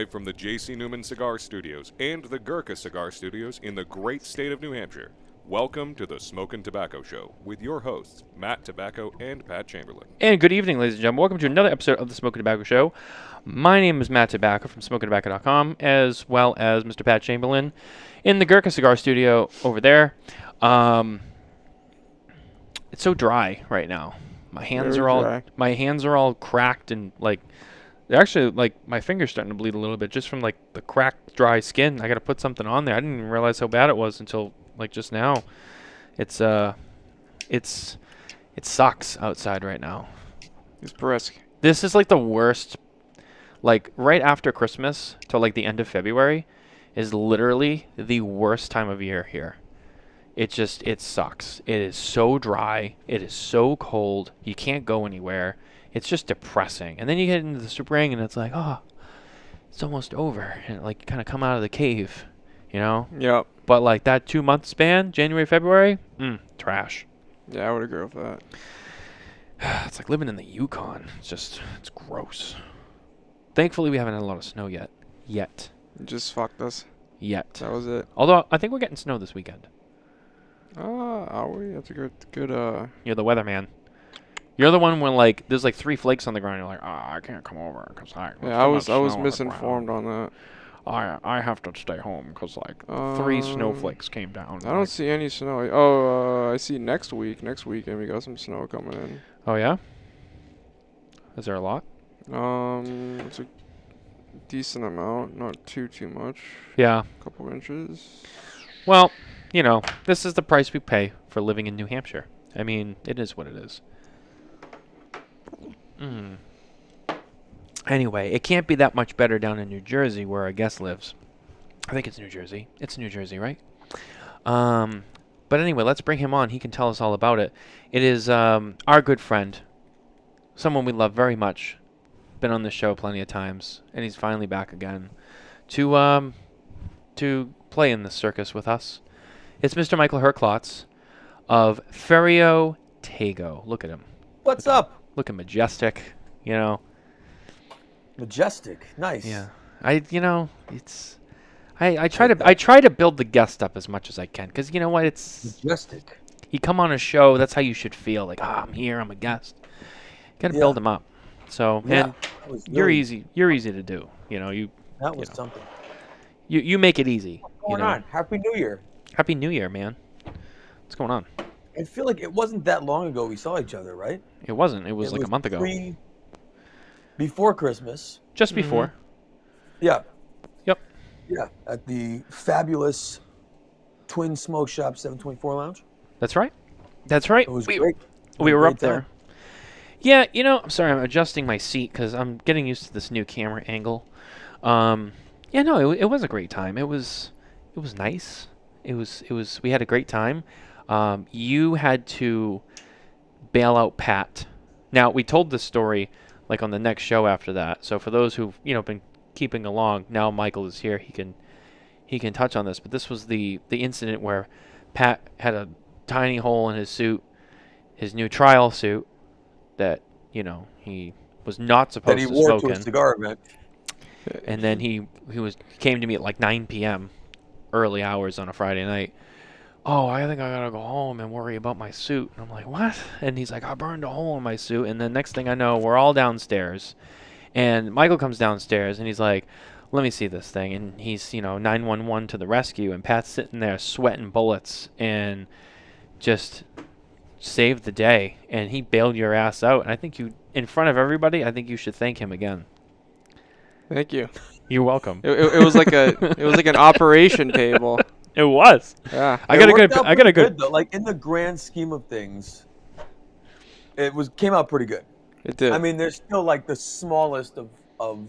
Live from the J.C. Newman Cigar Studios and the Gurkha Cigar Studios in the great state of New Hampshire. Welcome to the Smokin Tabacco Show with your hosts, Matt Tobacco and Pat Chamberlain. And good evening, ladies and gentlemen. Welcome to another episode of the Smokin Tabacco Show. My name is Matt Tobacco from SmokinTabacco.com, as well as Mr. Pat Chamberlain in the Gurkha Cigar Studio over there. It's so dry right now. My hands are all cracked and they're actually my fingers starting to bleed a little bit just from the cracked, dry skin. I got to put something on there. I didn't even realize how bad it was until just now. It sucks outside right now. It's brisk. This is the worst. Right after Christmas till the end of February is literally the worst time of year here. It sucks. It is so dry. It is so cold. You can't go anywhere. It's just depressing. And then you get into the spring and it's it's almost over. And you kind of come out of the cave, you know? Yep. But that 2-month span, January, February, trash. Yeah, I would agree with that. It's like living in the Yukon. It's gross. Thankfully, we haven't had a lot of snow yet. It just fucked us. Yet. That was it. Although, I think we're getting snow this weekend. Are we? That's a good. You're the weatherman. You're the one when there's 3 flakes on the ground. You're like, I can't come over because I was misinformed on that. I have to stay home because 3 snowflakes came down. I don't see any snow. I see next week. Next weekend we got some snow coming in. Oh yeah? Is there a lot? It's a decent amount, not too much. Yeah. A couple inches. Well, this is the price we pay for living in New Hampshire. I mean, it is what it is. Anyway, it can't be that much better down in New Jersey where our guest lives. I think it's New Jersey. It's New Jersey, right? But anyway, let's bring him on. He can tell us all about it. It is our good friend, someone we love very much. Been on the show plenty of times, and he's finally back again to play in the circus with us. It's Mr. Michale Herklots of Ferio Tego. Look at him. What's up? Looking majestic, Majestic. Nice. Yeah. I try to build the guest up as much as I can because you know what, it's majestic. You come on a show, that's how you should feel. I'm here, I'm a guest. Got to build them up. So, and you're easy to do. That was something. You make it easy. What's going on? Happy New Year. Happy New Year, man. What's going on? I feel like it wasn't that long ago we saw each other, right? It wasn't. It was a month ago. Before Christmas. Just before. Yeah. Yep. Yeah, at the fabulous Twin Smoke Shop 724 Lounge. That's right. It was great. We were up there. Yeah, I'm sorry, I'm adjusting my seat because I'm getting used to this new camera angle. It was a great time. It was nice. We had a great time. You had to bail out Pat. Now, we told this story on the next show after that. So for those who've, been keeping along, now Michael is here. He can touch on this, but this was the incident where Pat had a tiny hole in his suit, his new trial suit that, he was not supposed to smoke in. That he wore to a cigar event. And then he came to me at 9 p.m. early hours on a Friday night. Oh, I think I gotta go home and worry about my suit. And I'm like, what? And he's like, I burned a hole in my suit. And then next thing I know, we're all downstairs. And Michael comes downstairs and he's like, let me see this thing. And he's, 911 to the rescue. And Pat's sitting there sweating bullets and just saved the day. And he bailed your ass out. And I think in front of everybody, I think you should thank him again. Thank you. You're welcome. It was like an operation table. It was. Yeah. I got a good. Though. In the grand scheme of things, came out pretty good. It did. I mean, there's still the smallest of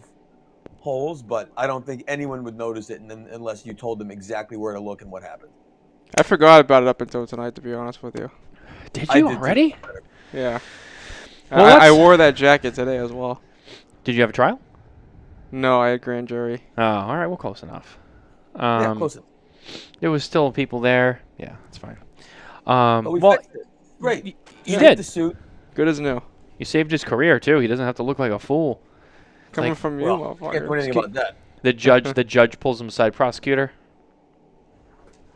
holes, but I don't think anyone would notice it unless you told them exactly where to look and what happened. I forgot about it up until tonight, to be honest with you. Did you already? Yeah. Well, I wore that jacket today as well. Did you have a trial? No, I had grand jury. Oh, all right. Well, close enough. Yeah, close enough. There was still people there. Yeah, that's fine. But we fixed it. Great. You did. The suit. Good as new. You saved his career too. He doesn't have to look like a fool. Coming from you, Can't do anything about that. The judge pulls him aside. Prosecutor.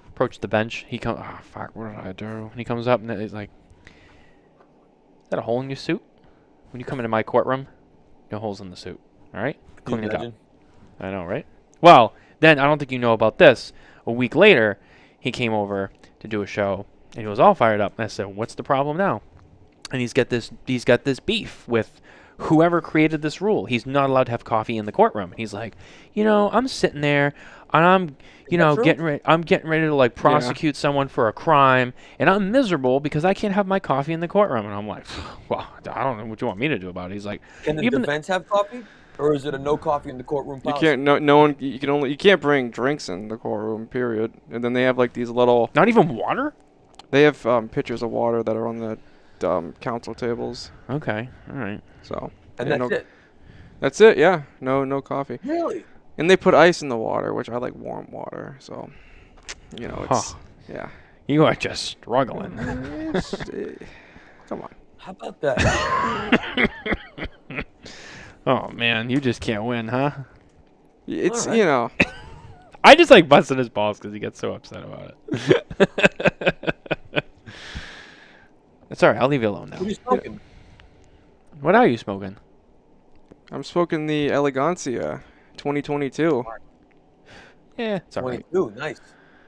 Approach the bench. He comes. Oh fuck! What did I do? And he comes up and he's like, "Is that a hole in your suit? When you come into my courtroom, no holes in the suit. All right, Can you clean it up." imagine? I know, right? Well, then I don't think you know about this. A week later, he came over to do a show, and he was all fired up. And I said, "What's the problem now?" And he's got this beef with whoever created this rule. He's not allowed to have coffee in the courtroom. He's like, I'm sitting there, and I'm, true? getting ready to like prosecute someone for a crime, and I'm miserable because I can't have my coffee in the courtroom. And I'm like, well, I don't know what you want me to do about it. He's like, Can the defense have coffee, or is it a no coffee in the courtroom You policy? can't. No one. You can't bring drinks in the courtroom. Period. And then they have like these little. not even water. They have pitchers of water that are on the council tables. Okay, all right. So. And yeah, that's it. That's it. Yeah. No coffee. Really? And they put ice in the water, which I like warm water. So. It's. Yeah. You are just struggling. Come on. How about that? Oh man, you just can't win, huh? It's All right. I just like busting his balls because he gets so upset about it. It's alright, I'll leave you alone now. What are you smoking? What are you smoking? I'm smoking the Elegancia 2022. Yeah, it's alright. 22. Nice.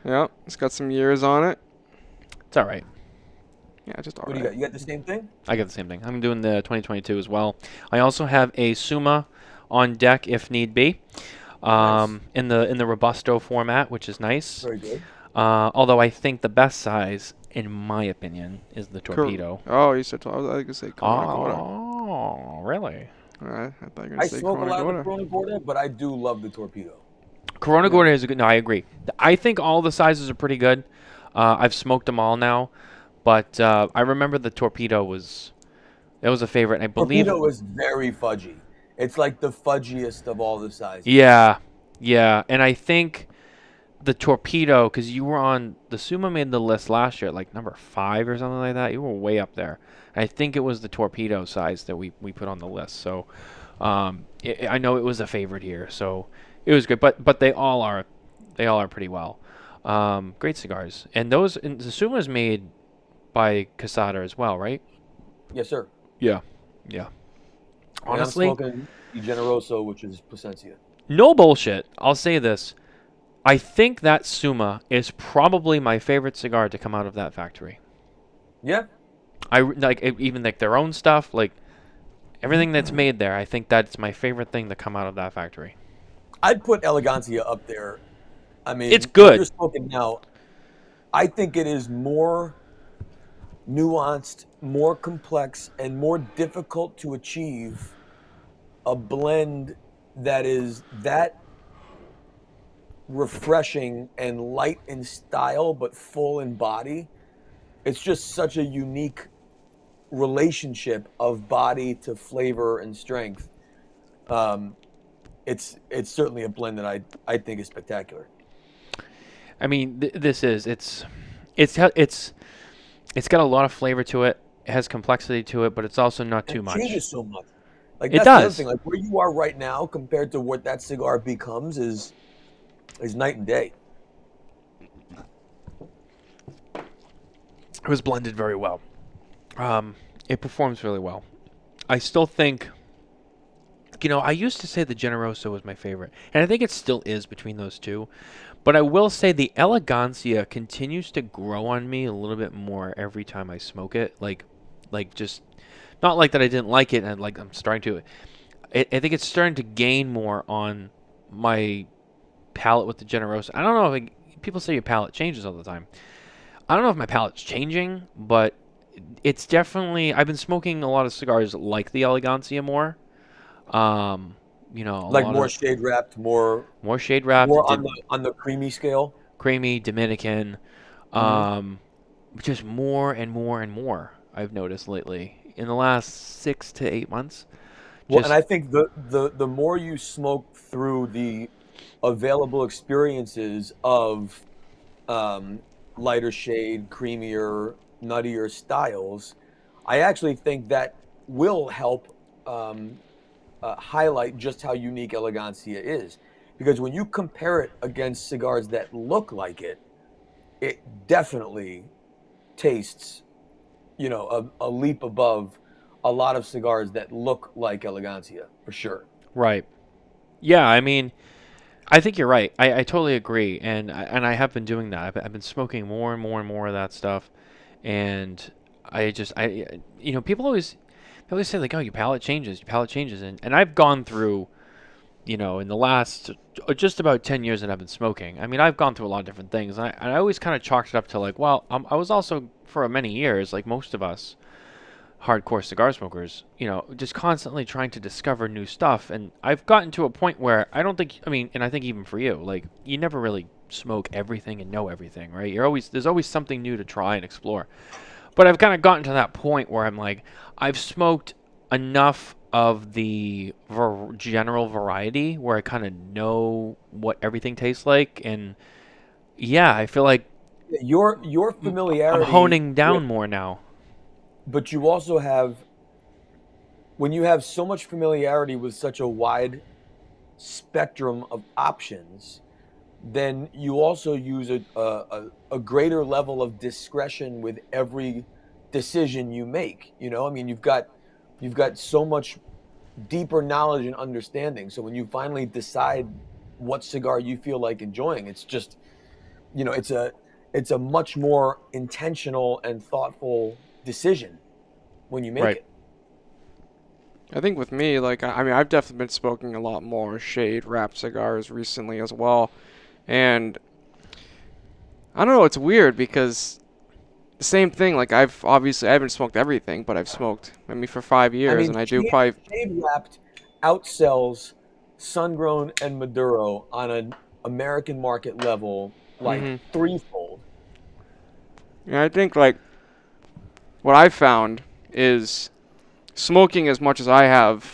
Yeah, it's got some years on it. It's alright. Yeah, just What do alright. you got? You got the same thing? I got the same thing. I'm doing the 2022 as well. I also have a Suma on deck if need be. Nice. In the Robusto format, which is nice. Very good. Although I think the best size, in my opinion, is the Torpedo. Oh, you said I was going to say Corona Gorda. Oh, really? Alright, I thought you were going I to say smoke a Corona lot of Gorda. the Corona Gorda, but I do love the Torpedo. Corona Gorda is a good. No, I agree. I think all the sizes are pretty good. I've smoked them all now, but I remember the Torpedo was a favorite. And I believe. Torpedo is very fudgy. It's like the fudgiest of all the sizes. Yeah, and I think the Torpedo, because you were on the Suma made the list last year, like number 5 or something like that. You were way up there. I think it was the Torpedo size that we put on the list. So I know it was a favorite here. So it was good, but they all are pretty well. Great cigars, and the Suma is made by Casada as well, right? Yes, sir. Yeah. Honestly, Honestly, I'm smoking the Generoso, which is Plasencia. no bullshit. I'll say this. I think that Suma is probably my favorite cigar to come out of that factory. Yeah. I like even like their own stuff, like everything that's made there. I think that's my favorite thing to come out of that factory. I'd put Elegancia up there. I mean, It's good. what you're smoking now, I think it is more nuanced, more complex, and more difficult to achieve a blend that is that refreshing and light in style but full in body. It's just such a unique relationship of body to flavor and strength. It's certainly a blend that I think is spectacular. I mean, it's got a lot of flavor to it. It has complexity to it, but it's also not too much. It changes so much. Like It that's the other does. thing. Like where you are right now compared to what that cigar becomes is night and day. It was blended very well. It performs really well. I still think, I used to say the Generoso was my favorite, and I think it still is between those two. But I will say the Elegancia continues to grow on me a little bit more every time I smoke it. Like just not like that I didn't like it, and like I'm starting to. I think it's starting to gain more on my palate with the Generoso. I don't know if people say your palate changes all the time. I don't know if my palate's changing, but it's definitely. I've been smoking a lot of cigars like the Elegancia more. Like more shade wrapped, more shade wrapped, more on the creamy scale. creamy Dominican, just more and more and more. I've noticed lately in the last 6 to 8 months. Well, and I think the more you smoke through the available experiences of lighter shade, creamier, nuttier styles, I actually think that will help highlight just how unique Elegancia is. because when you compare it against cigars that look like it, it definitely tastes, a leap above a lot of cigars that look like Elegancia, for sure. Right. Yeah, I mean, I think you're right. I totally agree, and I have been doing that. I've been smoking more and more and more of that stuff, and people always say like, oh, your palate changes, and I've gone through, in the last just about 10 years that I've been smoking. I mean, I've gone through a lot of different things, and I always kind of chalked it up to like, well, I was also for many years, like most of us hardcore cigar smokers, just constantly trying to discover new stuff. And I've gotten to a point where and I think even for you, like, you never really smoke everything and know everything, right? There's always something new to try and explore. But I've kind of gotten to that point where I'm like, I've smoked enough of the general variety where I kind of know what everything tastes like. And yeah, I feel like Your familiarity, I'm honing down more now. But you also have, when you have so much familiarity with such a wide spectrum of options, then you also use a greater level of discretion with every decision you make. I mean, you've got so much deeper knowledge and understanding. So when you finally decide what cigar you feel like enjoying, it's just, it's a much more intentional and thoughtful decision when you make Right. it. I think with me, like, I mean, I've definitely been smoking a lot more shade wrapped cigars recently as well. And I don't know, it's weird because the same thing, like, I haven't smoked everything, but I've smoked, for 5 years, and I do probably... Shade wrapped outsells sun-grown and Maduro on an American market level, like, threefold. Yeah, I think, like, what I've found is smoking as much as I have,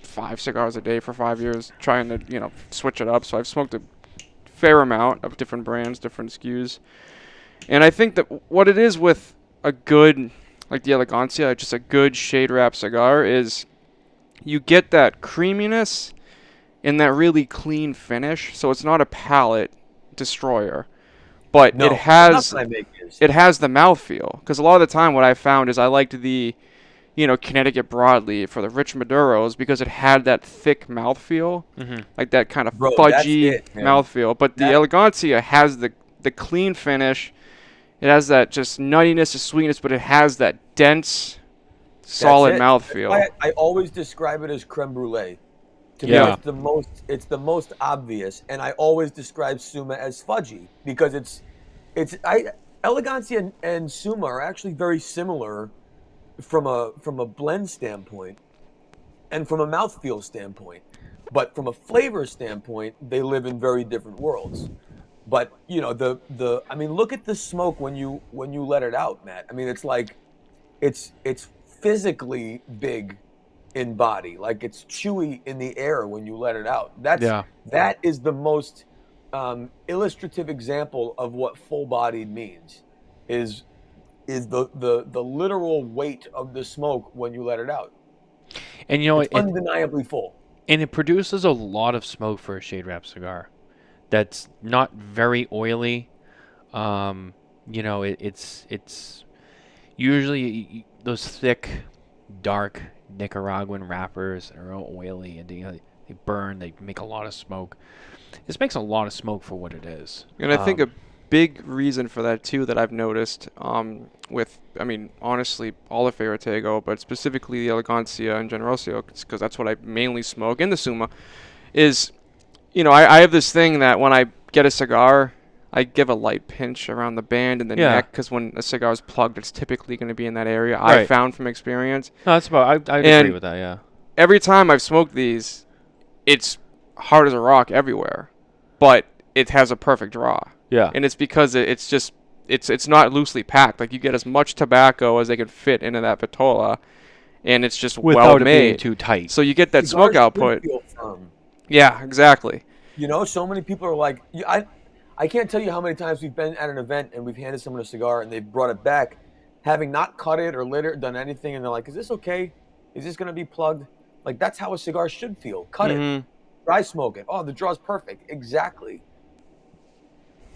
5 cigars a day for 5 years, trying to, switch it up. So I've smoked a fair amount of different brands, different SKUs. And I think that what it is with a good, like the Elegancia, just a good shade wrap cigar, is you get that creaminess and that really clean finish. So it's not a palate destroyer. But No, it has nothing I make is. the mouthfeel. Because a lot of the time what I found is I liked the, Connecticut broadleaf for the rich Maduros because it had that thick mouthfeel, like that kind of fudgy mouthfeel. But the Elegancia has the clean finish. It has that just nuttiness and sweetness, but it has that dense, solid mouthfeel. I always describe it as creme brulee. To me, it's the most obvious, and I always describe Suma as fudgy because Elegancia and Suma are actually very similar from a blend standpoint and from a mouthfeel standpoint, but from a flavor standpoint, they live in very different worlds. But I mean, look at the smoke when you let it out, Matt. I mean, it's like it's physically big in body, like it's chewy in the air when you let it out. That is the most illustrative example of what full-bodied means. Is the literal weight of the smoke when you let it out. And it's undeniably full. And it produces a lot of smoke for a shade wrap cigar. That's not very oily. It's usually those thick, dark Nicaraguan wrappers are all oily and they burn. They make a lot of smoke. This makes a lot of smoke for what it is. And I think a big reason for that too that I've noticed honestly all of Ferratego, but specifically the Elegancia and Generosio, because that's what I mainly smoke, in the Suma, is I have this thing that when I get a cigar, I give a light pinch around the band and the neck, because when a cigar is plugged, it's typically going to be in that area. Right. I found from experience. No, that's about. I agree with that. Yeah. Every time I've smoked these, it's hard as a rock everywhere, but it has a perfect draw. Yeah. And it's because it's not loosely packed. Like, you get as much tobacco as they can fit into that vitola, and it's just without well made. It being too tight. So you get that smoke output. Feel firm. Yeah, exactly. So many people are like, I can't tell you how many times we've been at an event and we've handed someone a cigar and they've brought it back, having not cut it or lit it or done anything, and they're like, is this okay? Is this going to be plugged? Like, that's how a cigar should feel. Cut it. dry smoke it. Oh, the draw's perfect. Exactly.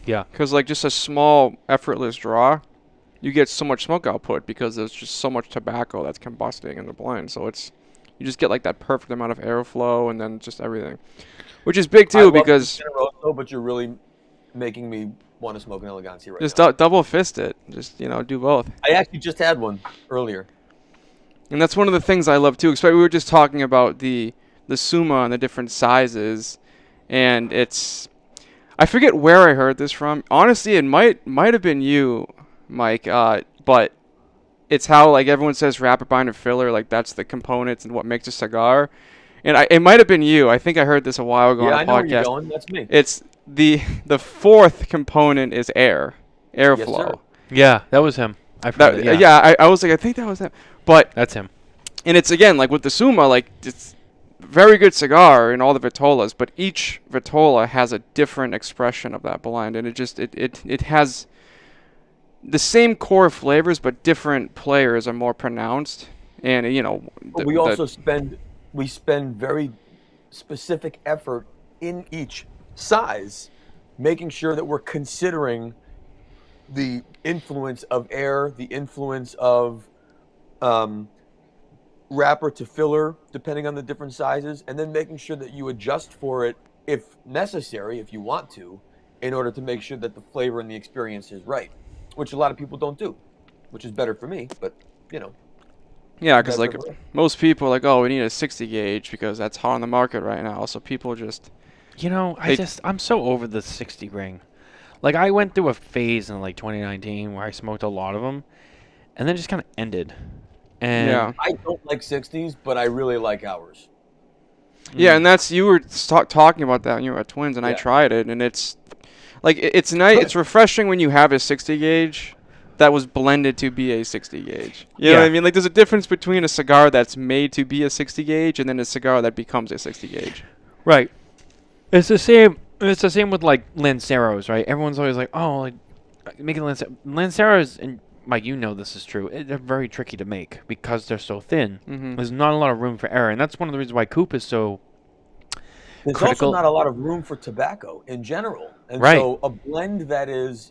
Yeah. Because like just a small effortless draw, you get so much smoke output because there's just so much tobacco that's combusting in the blend. So you just get like that perfect amount of airflow and then just everything, which is big I too love because Generoso, but you're really making me want to smoke an Elegancia right just now. double fist it. Just do both. I actually just had one earlier. And that's one of the things I love too. Especially we were just talking about the Suma and the different sizes, and I forget where I heard this from. Honestly, it might have been you, Mike. But it's how like everyone says rapid binder filler, like that's the components and what makes a cigar. And it might have been you. I think I heard this a while ago Yeah, on I a know where you're podcast. going. That's me. It's the fourth component is airflow. Yes, sir. Yeah, that was him. I forgot. I was like, I think that was him. But That's him. and it's again like with the Suma, like it's very good cigar in all the Vitolas, but each Vitola has a different expression of that blend, and it has the same core flavors, but different players are more pronounced. And But we spend very specific effort in each size, making sure that we're considering the influence of air, the influence of wrapper to filler, depending on the different sizes, and then making sure that you adjust for it if necessary, if you want to, in order to make sure that the flavor and the experience is right, which a lot of people don't do, which is better for me, but yeah, because like that's right. most people are like, oh, we need a 60 gauge because that's hot on the market right now. So people just I'm so over the 60 ring. Like I went through a phase in like 2019 where I smoked a lot of them, and then just kind of ended. And yeah. I don't like 60s, but I really like ours. Yeah, and that's you were talking about that when you were at Twins, and I Yeah. tried it, and it's like it's nice. It's refreshing when you have a 60 gauge that was blended to be a 60 gauge. You know what I mean? Like there's a difference between a cigar that's made to be a 60 gauge and then a cigar that becomes a 60 gauge. Right. It's the same. It's the same with like Lanceros, right? Everyone's always like, "Oh, like making Lanceros," and Mike, you know this is true. They're very tricky to make because they're so thin. Mm-hmm. There's not a lot of room for error, and that's one of the reasons why Coop is so There's critical. also not a lot of room for tobacco in general. And Right. so a blend that is,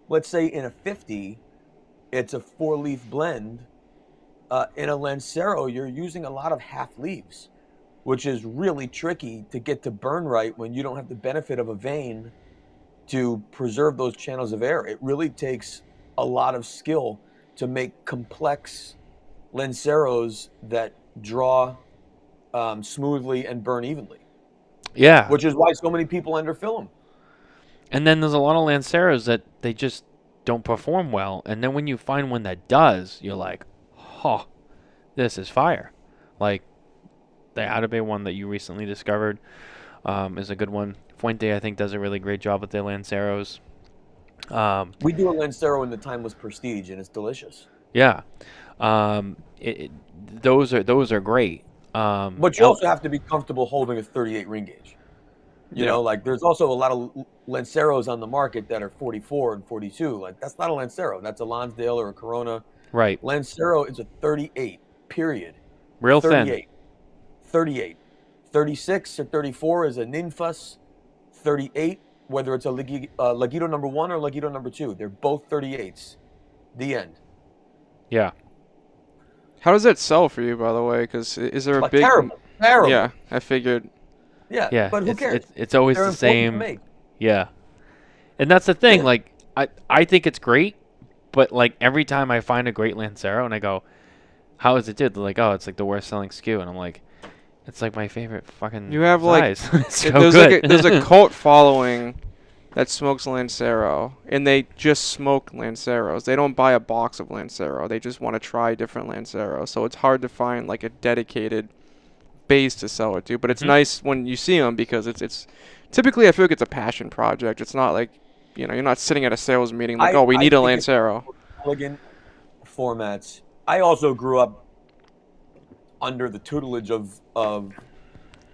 let's say in a 50, it's a 4-leaf blend. In a Lancero, you're using a lot of half leaves, which is really tricky to get to burn right when you don't have the benefit of a vein to preserve those channels of air. It really takes a lot of skill to make complex Lanceros that draw smoothly and burn evenly, Yeah. which is why so many people underfill them. And then there's a lot of Lanceros that they just don't perform well. And then when you find one that does, you're like, "Oh, this is fire!" Like the Atabey one that you recently discovered is a good one. Fuente, I think, does a really great job with their Lanceros. We do a Lancero in the Timeless Prestige, and it's delicious. Yeah, those are great. But you also have to be comfortable holding a 38 ring gauge. You know, like there's also a lot of Lanceros on the market that are 44 and 42. Like that's not a Lancero. That's a Lonsdale or a Corona. Right. Lancero is a 38, period. Real 38. 38. 36 or 34 is a Ninfas. 38, whether it's a Laguito number 1 or Laguito number 2. They're both 38s. The end. Yeah. How does that sell for you, by the way? Because is there a big... Terrible. Yeah, I figured. Yeah. But who cares? It's always They're the important to same. make. Yeah. And that's the thing. Like I think it's great, but like every time I find a great Lancero and I go, "How is it did?" They're like, "Oh, it's like the worst selling SKU," and I'm like, "It's like my favorite fucking." You have like size." It's so there's good. there's a cult following that smokes Lancero, and they just smoke Lanceros. They don't buy a box of Lancero. They just want to try different Lanceros. So it's hard to find like a dedicated base to sell it to. But it's nice when you see them because it's typically I feel like it's a passion project. It's not like you're not sitting at a sales meeting like we need a Lancero. Elegant formats. I also grew up under the tutelage of a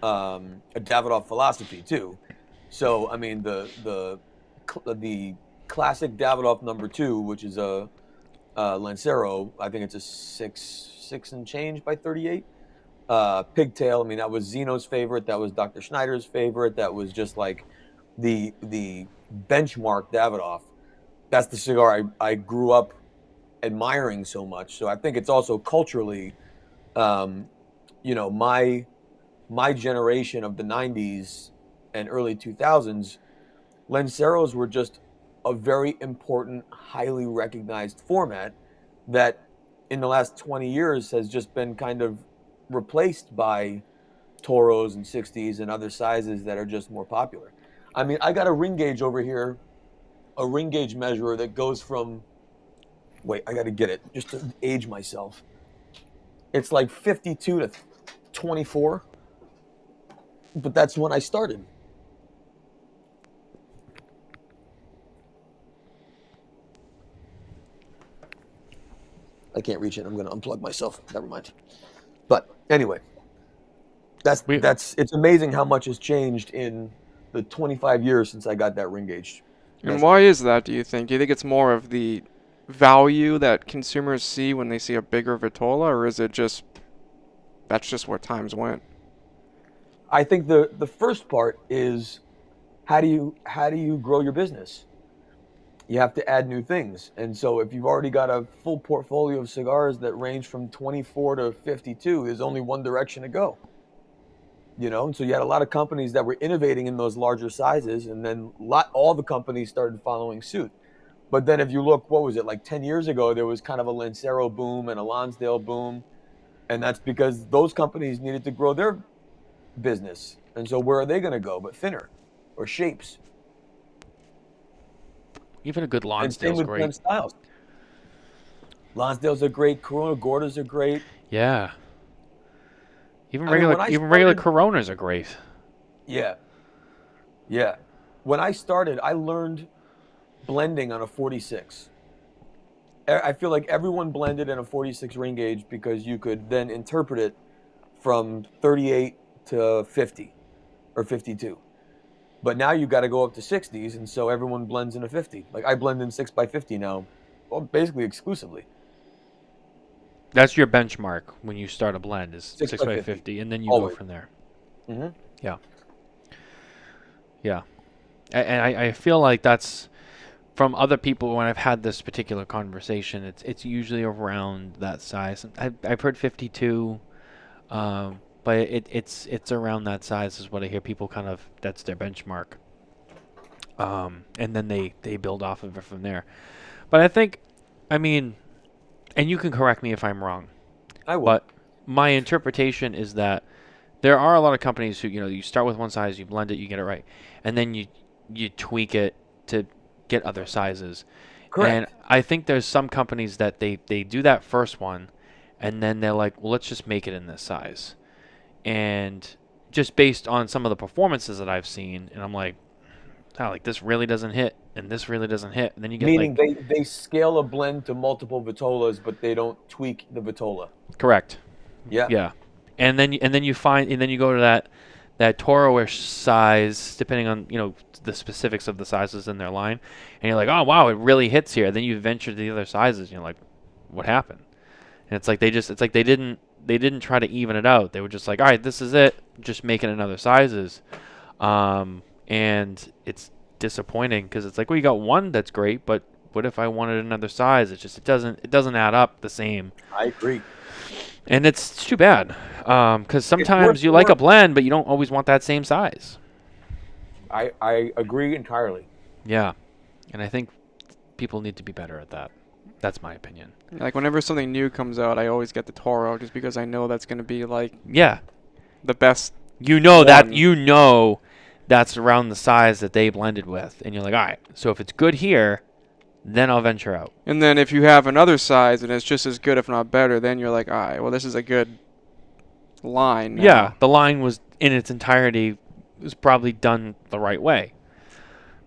Davidoff philosophy too. So I mean the classic Davidoff number 2, which is a Lancero. I think it's a 6 and change by 38. Pigtail. I mean, that was Zeno's favorite. That was Dr. Schneider's favorite. That was just like the benchmark Davidoff. That's the cigar I grew up admiring so much. So I think it's also culturally, you know, my generation of the 90s and early 2000s, Lanceros were just a very important, highly recognized format that in the last 20 years has just been kind of replaced by Toros and 60s and other sizes that are just more popular. I mean, I got a ring gauge over here, a ring gauge measurer that goes from, wait, I got to get it just to age myself. It's like 52 to 24, but that's when I started. I can't reach it. I'm going to unplug myself. Never mind. But anyway, it's amazing how much has changed in the 25 years since I got that ring gauge. And why is that, do you think? Do you think it's more of the value that consumers see when they see a bigger Vitola, or is it just that's just where times went? I think the first part is how do you grow your business? You have to add new things. And so if you've already got a full portfolio of cigars that range from 24 to 52, there's only one direction to go. You know, and so you had a lot of companies that were innovating in those larger sizes, and then all the companies started following suit. But then if you look, what was it, like 10 years ago, there was kind of a Lancero boom and a Lonsdale boom. And that's because those companies needed to grow their business. And so where are they going to go but thinner or shapes? Even a good And same Lonsdale's with great. blend styles. Lonsdales are great. Corona Gordas are great. Yeah. Even I mean, regular Coronas are great. Yeah. Yeah. When I started, I learned blending on a 46. I feel like everyone blended in a 46 ring gauge because you could then interpret it from 38 to 50 or 52. But now you got to go up to 60s, and so everyone blends in a 50. Like I blend in 6x50 now, well, basically exclusively. That's your benchmark when you start a blend is 6x50, and then you always. go from there. Mm-hmm. Yeah. Yeah. And I feel like that's from other people when I've had this particular conversation. It's usually around that size. I've heard 52, but it's around that size is what I hear people kind of. That's their benchmark. And then they build off of it from there. But I think, I mean, and you can correct me if I'm wrong. I will. But my interpretation is that there are a lot of companies who, you start with one size, you blend it, you get it right, and then you tweak it to get other sizes. Correct. And I think there's some companies that they do that first one, and then they're like, well, let's just make it in this size. And just based on some of the performances that I've seen, and I'm like, oh, like this really doesn't hit, and this really doesn't hit. And then you get meaning they scale a blend to multiple Vitolas, but they don't tweak the Vitola. Correct. Yeah. Yeah. And then you go to that Toro-ish size, depending on the specifics of the sizes in their line, and you're like, oh wow, it really hits here. Then you venture to the other sizes, and you're like, what happened? And it's like they didn't try to even it out. They were just like, all right, this is it, just making another sizes, and it's disappointing because it's like, well, you got one that's great, but what if I wanted another size? It doesn't add up the same. I agree. And it's too bad, because sometimes you like a blend, but you don't always want that same size. I agree entirely. Yeah, and I think people need to be better at that. That's my opinion. Like whenever something new comes out, I always get the Toro just because I know that's going to be like the best. That's around the size that they blended with, and you're like, all right. So if it's good here, then I'll venture out. And then if you have another size and it's just as good, if not better, then you're like, all right, well, this is a good line now. Yeah, the line was in its entirety was probably done the right way.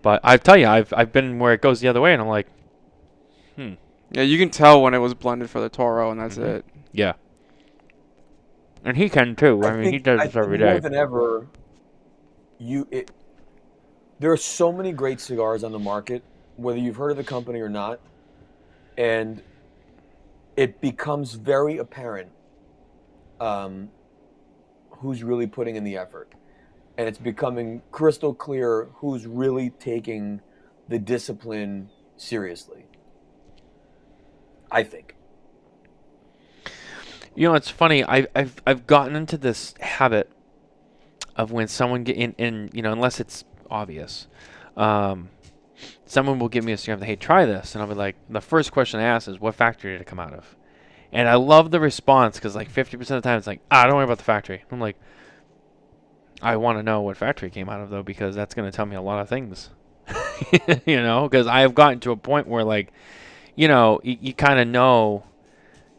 But I tell you, I've been where it goes the other way, and I'm like, Yeah, you can tell when it was blended for the Toro, and that's it. Yeah. And he can too. I mean, he does this every day. More than ever, there are so many great cigars on the market, whether you've heard of the company or not, and it becomes very apparent who's really putting in the effort. And it's becoming crystal clear who's really taking the discipline seriously, I think. You know, it's funny. I've gotten into this habit of when someone get in you know, unless it's obvious, someone will give me a cigar. Hey, try this, and I'll be like, the first question I ask is, what factory did it come out of? And I love the response because like 50% of the time it's like, don't worry about the factory. I'm like, I want to know what factory it came out of though, because that's going to tell me a lot of things. You know, because I have gotten to a point where like, you know, you kind of know,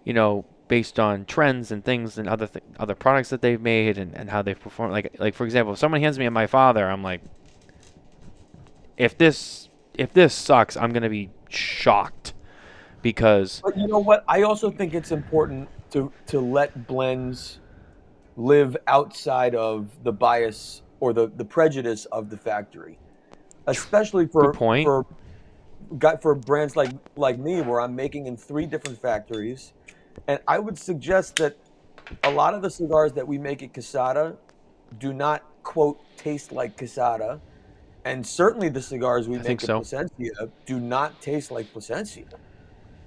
you know, based on trends and things and other products that they've made and how they've performed. Like for example, if someone hands me a My Father, I'm like, if this sucks, I'm gonna be shocked, because. But you know what? I also think it's important to let blends live outside of the bias or the prejudice of the factory, especially for brands like me, where I'm making in 3 different factories. And I would suggest that a lot of the cigars that we make at Quesada do not, quote, taste like Quesada. And certainly the cigars we make at Plasencia do not taste like Plasencia.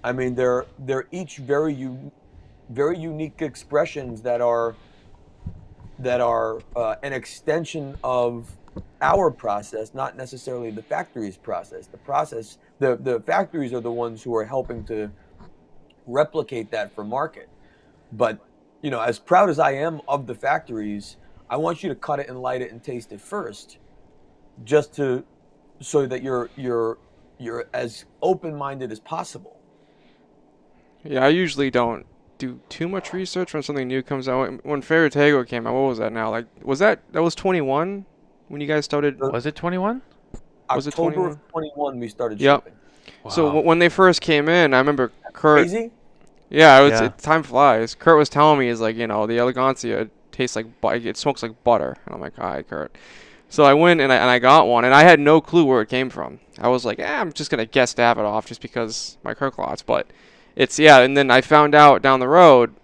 I mean, they're each very unique expressions that are an extension of our process, not necessarily the factory's process. The factories are the ones who are helping to replicate that for market. But, you know, as proud as I am of the factories, I want you to cut it and light it and taste it first, so that you're as open-minded as possible. Yeah, I usually don't do too much research when something new comes out. When Ferrotego came out, what was that now? Like, that was 21 when you guys started? Was it 21? Was it 21? October of 21 we started Yep. shipping. Wow. So when they first came in, I remember Kurt. Crazy? Yeah, time flies. Kurt was telling me, the Elegancia tastes like it smokes like butter, and I'm like, all right, Kurt. So I went and I got one, and I had no clue where it came from. I was like, I'm just gonna guess Davidoff just because my Herklots, but and then I found out down the road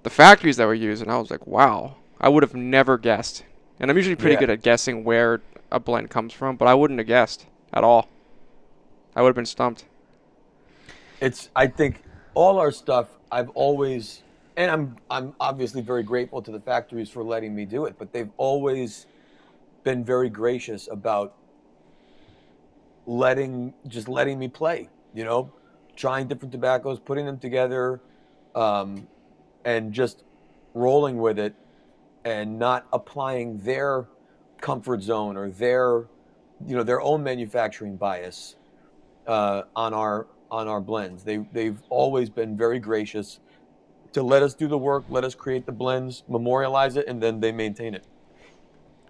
the factories that were used, and I was like, wow, I would have never guessed. And I'm usually pretty good at guessing where a blend comes from, but I wouldn't have guessed at all. I would have been stumped. I think all our stuff, I've always, and I'm obviously very grateful to the factories for letting me do it, but they've always been very gracious about letting me play, you know, trying different tobaccos, putting them together, and just rolling with it, and not applying their comfort zone or their own manufacturing bias on our blends. They've always been very gracious to let us do the work, let us create the blends, memorialize it, and then they maintain it.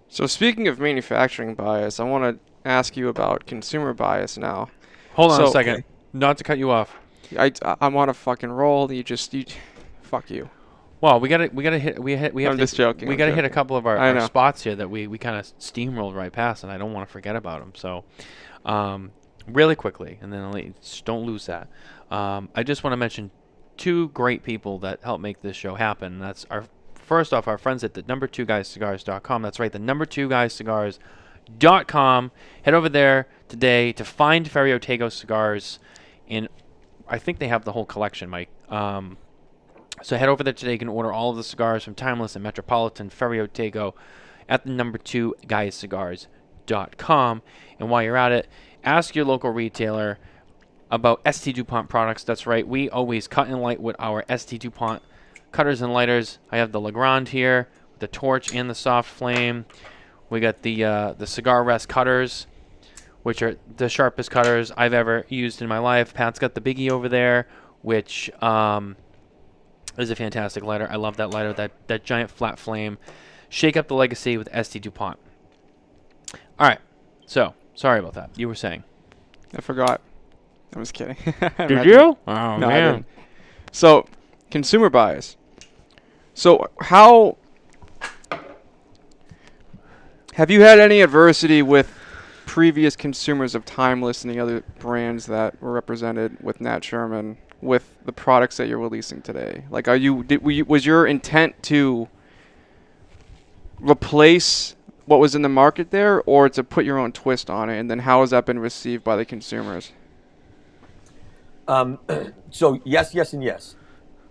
So speaking of manufacturing bias, I want to ask you about consumer bias now. Hold on a second. Okay. Not to cut you off. I'm on a fucking roll. Fuck you. Well, we have I'm just joking. We gotta hit a couple of our spots here that we kind of steamrolled right past, and I don't want to forget about them. So, really quickly, and then don't lose that. I just want to mention 2 great people that helped make this show happen. That's first off, our friends at the number2guyscigars.com. That's right, the number2guyscigars.com. Head over there today to find Ferrotego cigars, and I think they have the whole collection, Mike. So head over there today. You can order all of the cigars from Timeless and Metropolitan Ferrotego at the number2guyscigars.com. And while you're at it, ask your local retailer about ST Dupont products. That's right, we always cut and light with our ST Dupont cutters and lighters. I have the Legrand here, the torch and the soft flame. We got the cigar rest cutters, which are the sharpest cutters I've ever used in my life. Pat's got the Biggie over there, which is a fantastic lighter. I love that lighter, that giant flat flame. Shake up the legacy with ST Dupont. All right, so sorry about that. You were saying? I forgot. I was kidding. Did you? Oh, no, man. I didn't. So, consumer bias. So, how have you had any adversity with previous consumers of Timeless and the other brands that were represented with Nat Sherman with the products that you're releasing today? Like, was your intent to replace what was in the market there, or to put your own twist on it? And then how has that been received by the consumers? So yes, yes, and yes.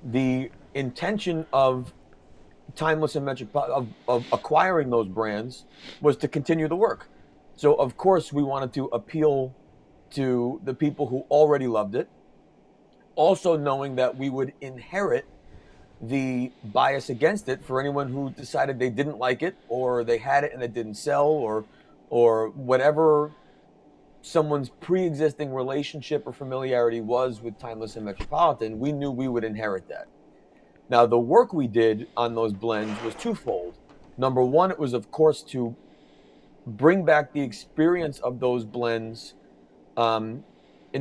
The intention of Timeless and of acquiring those brands was to continue the work. So of course we wanted to appeal to the people who already loved it, also knowing that we would inherit the bias against it for anyone who decided they didn't like it, or they had it and it didn't sell, or whatever someone's pre-existing relationship or familiarity was with Timeless and Metropolitan. We knew we would inherit that. Now, the work we did on those blends was twofold. Number one, it was, of course, to bring back the experience of those blends in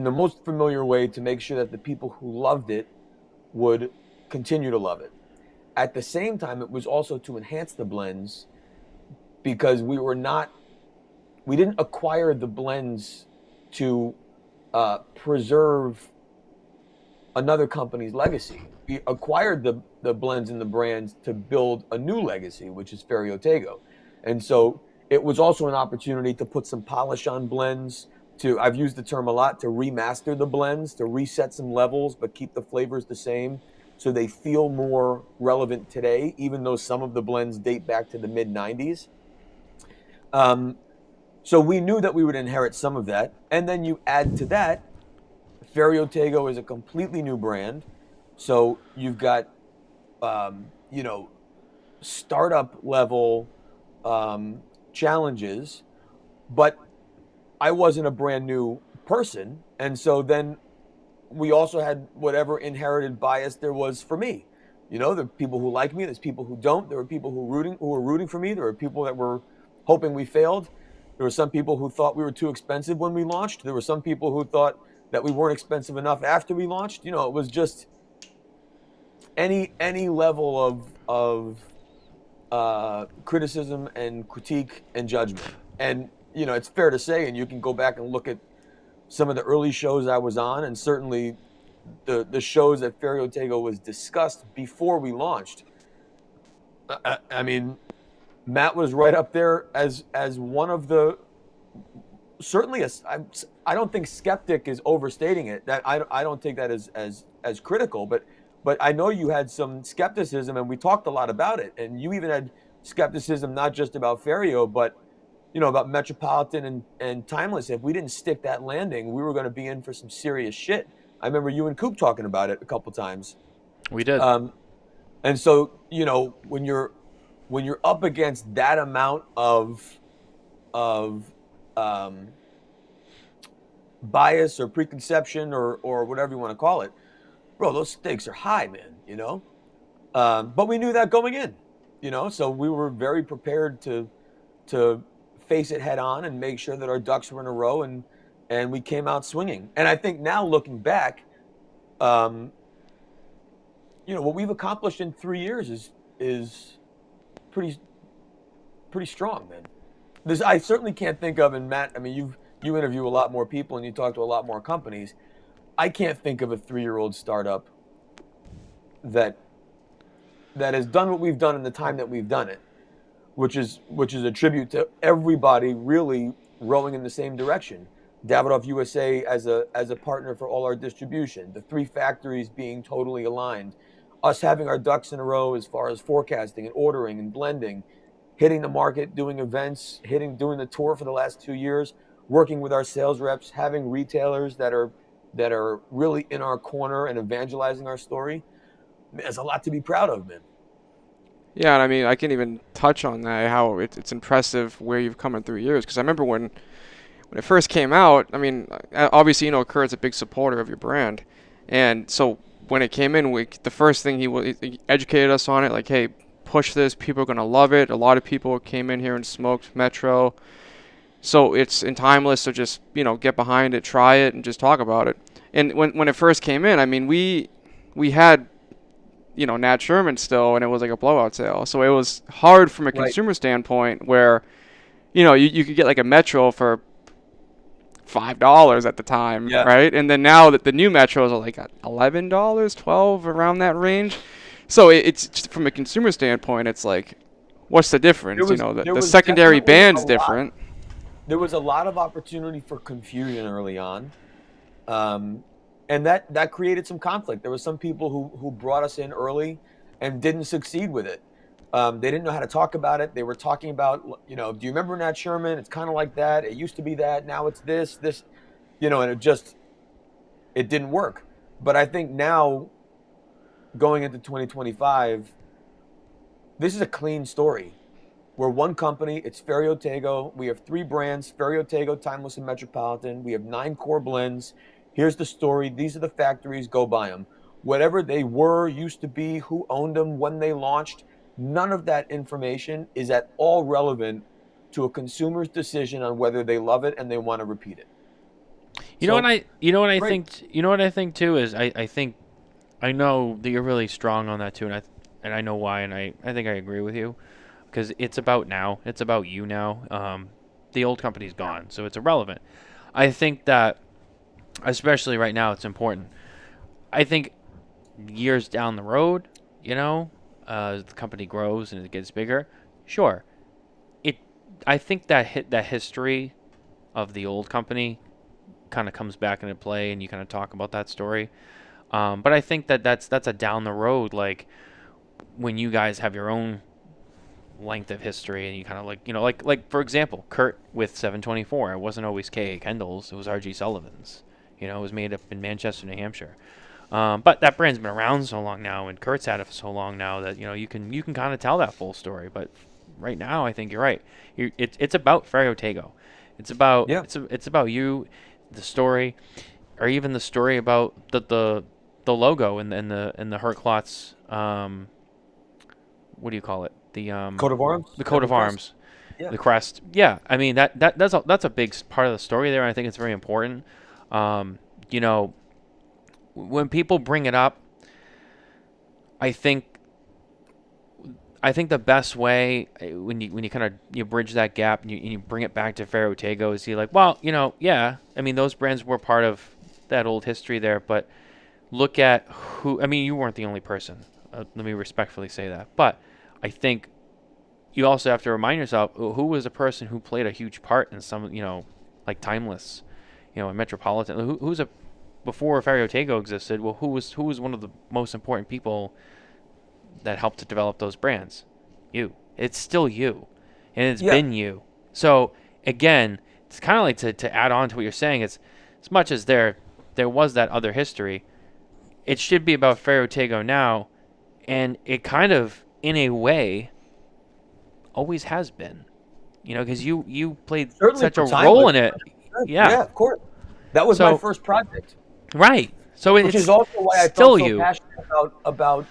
the most familiar way, to make sure that the people who loved it would continue to love it. At the same time, it was also to enhance the blends, because we didn't acquire the blends to preserve another company's legacy. We acquired the blends and the brands to build a new legacy, which is Ferio Tego. And so it was also an opportunity to put some polish on blends, I've used the term a lot, to remaster the blends, to reset some levels, but keep the flavors the same so they feel more relevant today, even though some of the blends date back to the mid-90s. So we knew that we would inherit some of that. And then you add to that, Ferio Tego is a completely new brand. So you've got, startup level challenges, but I wasn't a brand new person. And so then we also had whatever inherited bias there was for me. There are people who like me, there's people who don't. There were people who were rooting for me. There were people that were hoping we failed. There were some people who thought we were too expensive when we launched. There were some people who thought that we weren't expensive enough after we launched. It was just any level of criticism and critique and judgment. And it's fair to say, and you can go back and look at some of the early shows I was on, and certainly the shows that Ferio Tego was discussed before we launched. I mean, Matt was right up there as one of the, certainly I don't think skeptic is overstating it. That I don't take that as critical, but I know you had some skepticism, and we talked a lot about it. And you even had skepticism not just about Ferio, but about Metropolitan and Timeless. If we didn't stick that landing, we were going to be in for some serious shit. I remember you and Coop talking about it a couple times. We did. And so when you're up against that amount of bias or preconception or whatever you want to call it, bro, those stakes are high, man. But we knew that going in, so we were very prepared to face it head on and make sure that our ducks were in a row, and we came out swinging. And I think now, looking back, what we've accomplished in 3 years is pretty strong, man. I certainly can't think of, and Matt, I mean, you interview a lot more people and you talk to a lot more companies. I can't think of a 3-year-old startup that has done what we've done in the time that we've done it, which is a tribute to everybody really rowing in the same direction. Davidoff USA as a partner for all our distribution, the 3 factories being totally aligned, us having our ducks in a row as far as forecasting and ordering and blending, hitting the market, doing events, doing the tour for the last 2 years, working with our sales reps, having retailers that are really in our corner and evangelizing our story. There's a lot to be proud of, man. Yeah, and I mean, I can even touch on that, how it's impressive where you've come in 3 years. Because I remember when it first came out, I mean, obviously, Kurt's a big supporter of your brand. And so when it came in, the first thing he educated us on it, like, hey, push this, people are going to love it. A lot of people came in here and smoked Metro. So it's in Timeless, so just, get behind it, try it, and just talk about it. And when it first came in, I mean, we had Nat Sherman still, and it was like a blowout sale. So it was hard from a consumer standpoint, where, you could get like a Metro for $5 at the time, right? And then now that the new Metros are like $11, $12, around that range. So it's just, from a consumer standpoint, it's like, what's the difference? There was- The there was secondary definitely band's a lot. different. There was a lot of opportunity for confusion early on, and that created some conflict. There were some people who brought us in early and didn't succeed with it. They didn't know how to talk about it. They were talking about, do you remember Nat Sherman? It's kind of like that. It used to be that. Now it's this, and it didn't work. But I think now, going into 2025, this is a clean story. We're one company. It's Ferio Tego. We have 3 brands: Ferio Tego, Timeless, and Metropolitan. We have 9 core blends. Here's the story. These are the factories. Go buy them. Whatever they were, used to be, who owned them, when they launched, none of that information is at all relevant to a consumer's decision on whether they love it and they want to repeat it. You know what I great. think too is I think I know that you're really strong on that too, and I know why, and I think I agree with you, because it's about now. It's about you now. The old company's gone, so it's irrelevant. I think that, especially right now, it's important. I think years down the road, as the company grows and it gets bigger, sure. I think that history of the old company kind of comes back into play, and you kind of talk about that story. But I think that's a down the road, like when you guys have your own length of history, and you kind of like for example, Kurt with 724. It wasn't always K.A. Kendall's. It was R.G. Sullivan's. It was made up in Manchester, New Hampshire. But that brand's been around so long now, and Kurt's had it for so long now that you can kind of tell that full story. But right now, I think you're right. It's about Ferio Tego. It's about it's about you, the story, or even the story about the logo and the Herklots. What do you call it? The Coat of arms. The coat of arms. Yeah. The crest. Yeah, I mean that's a big part of the story there, and I think it's very important. When people bring it up, I think the best way when you kind of you bridge that gap and you bring it back to Ferio Tego is you're like, well, yeah, I mean those brands were part of that old history there, but look at who. I mean, you weren't the only person. Let me respectfully say that, but I think you also have to remind yourself who was a person who played a huge part in some, like Timeless, and Metropolitan. Who's before Ferio Tego existed? Well, who was one of the most important people that helped to develop those brands? You. It's still you, and it's been you. So again, it's kind of like to add on to what you're saying. It's as much as there was that other history, it should be about Ferio Tego now, and it kind of, in a way, always has been. Because you played Certainly such a for role in Timeless. it. Yeah, Of course. That was my first project. Right. So Which is also why I still felt so you. passionate about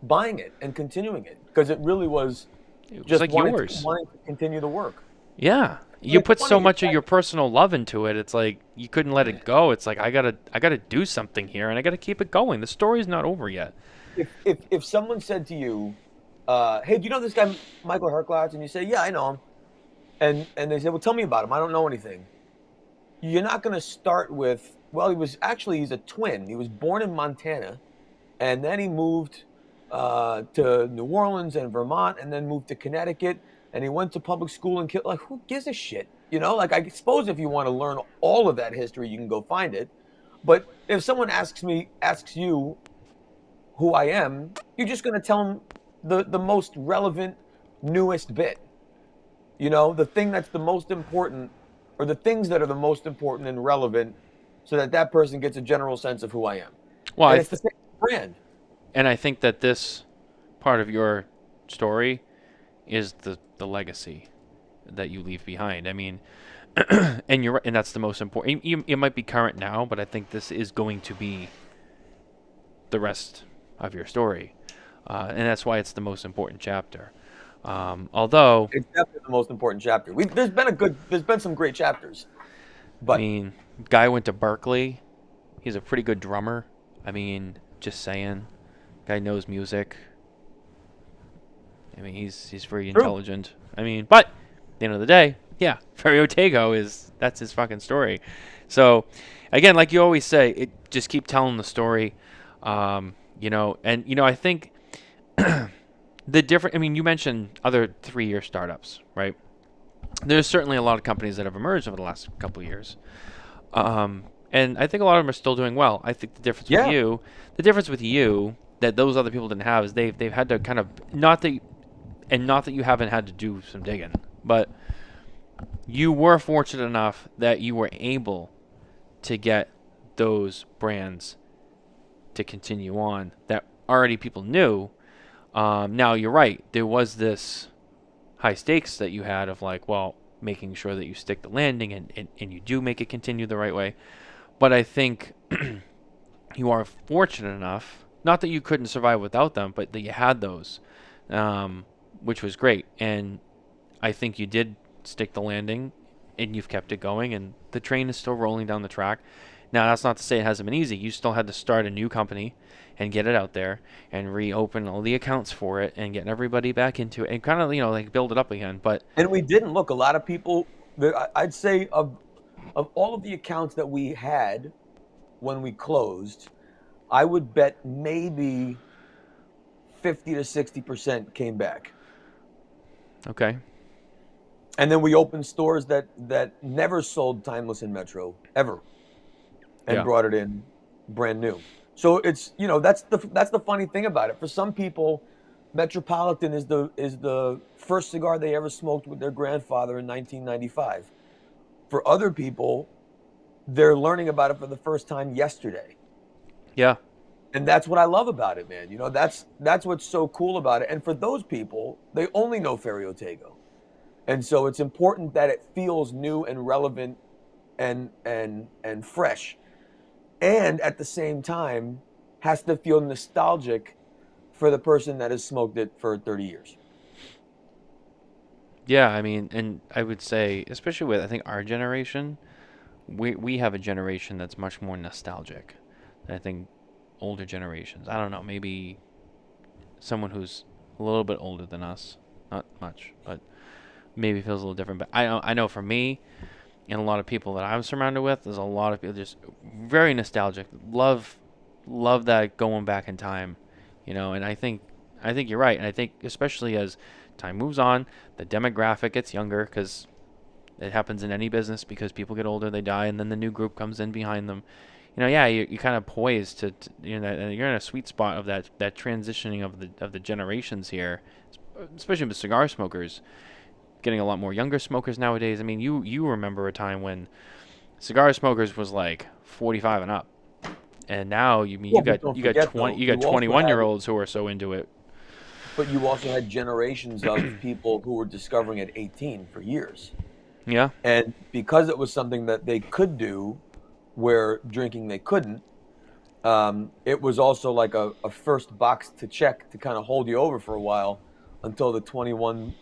buying it and continuing it, because it really was It was just like yours. wanting to continue the work. Yeah. You put so funny, much of your personal love into it. It's like you couldn't let it go. It's like I gotta do something here, and I gotta keep it going. The story's not over yet. If someone said to you, "Hey, do you know this guy Michale Herklots?" and you say, "Yeah, I know him," and they say, "Well, tell me about him. I don't know anything." You're not going to start with, well, he's a twin. He was born in Montana, and then he moved to New Orleans and Vermont, and then moved to Connecticut, and he went to public school and like, who gives a shit? Like, I suppose if you want to learn all of that history, you can go find it. But if someone asks you who I am, you're just going to tell them the most relevant, newest bit. The thing that's the most important, or the things that are the most important and relevant, so that person gets a general sense of who I am. Well, and it's the same brand. And I think that this part of your story is the legacy that you leave behind. I mean, and that's the most important. It might be current now, but I think this is going to be the rest of your story, and that's why it's the most important chapter. Although it's definitely the most important chapter. There's been some great chapters, but I mean, guy went to Berkeley. He's a pretty good drummer. I mean, just saying, guy knows music. I mean, he's very intelligent. I mean, but at the end of the day, yeah, Ferio Tego that's his fucking story. So, again, like you always say, just keep telling the story. And I think the different. I mean, you mentioned other 3-year startups, right? There's certainly a lot of companies that have emerged over the last couple of years, and I think a lot of them are still doing well. I think the difference with you that those other people didn't have is they've had to kind of not that you haven't had to do some digging, but you were fortunate enough that you were able to get those brands to continue on that already people knew. Now you're right. There was this high stakes that you had of like, well, making sure that you stick the landing and you do make it continue the right way. But I think you are fortunate enough, not that you couldn't survive without them, but that you had those, which was great. And I think you did stick the landing and you've kept it going and the train is still rolling down the track. Now, that's not to say it hasn't been easy. You still had to start a new company and get it out there and reopen all the accounts for it and getting everybody back into it and kind of, like build it up again. And we didn't look. A lot of people, I'd say of all of the accounts that we had when we closed, I would bet maybe 50 to 60% came back. Okay. And then we opened stores that never sold Timeless in Metro ever, and brought it in brand new. So it's that's the funny thing about it. For some people, Metropolitan is the first cigar they ever smoked with their grandfather in 1995. For other people, they're learning about it for the first time yesterday. Yeah. And that's what I love about it, man. That's what's so cool about it. And for those people, they only know Ferio Tego. And so it's important that it feels new and relevant and fresh. And at the same time, has to feel nostalgic for the person that has smoked it for 30 years. Yeah, I mean, and I would say, especially with, I think, our generation, we have a generation that's much more nostalgic than I think older generations. I don't know, maybe someone who's a little bit older than us, not much, but maybe feels a little different. But I know for me and a lot of people that I'm surrounded with, there's a lot of people just very nostalgic, love that going back in time, and I think you're right. And I think especially as time moves on, the demographic gets younger because it happens in any business because people get older, they die, and then the new group comes in behind them. You kind of poised to you're in a sweet spot of that transitioning of the generations here, especially with cigar smokers. Getting a lot more younger smokers nowadays. I mean, you remember a time when cigar smokers was like 45 and up, and now you got 21-year-olds who are so into it. But you also had generations of people who were discovering at 18 for years. Yeah. And because it was something that they could do, where drinking they couldn't, it was also like a first box to check to kind of hold you over for a while until the 21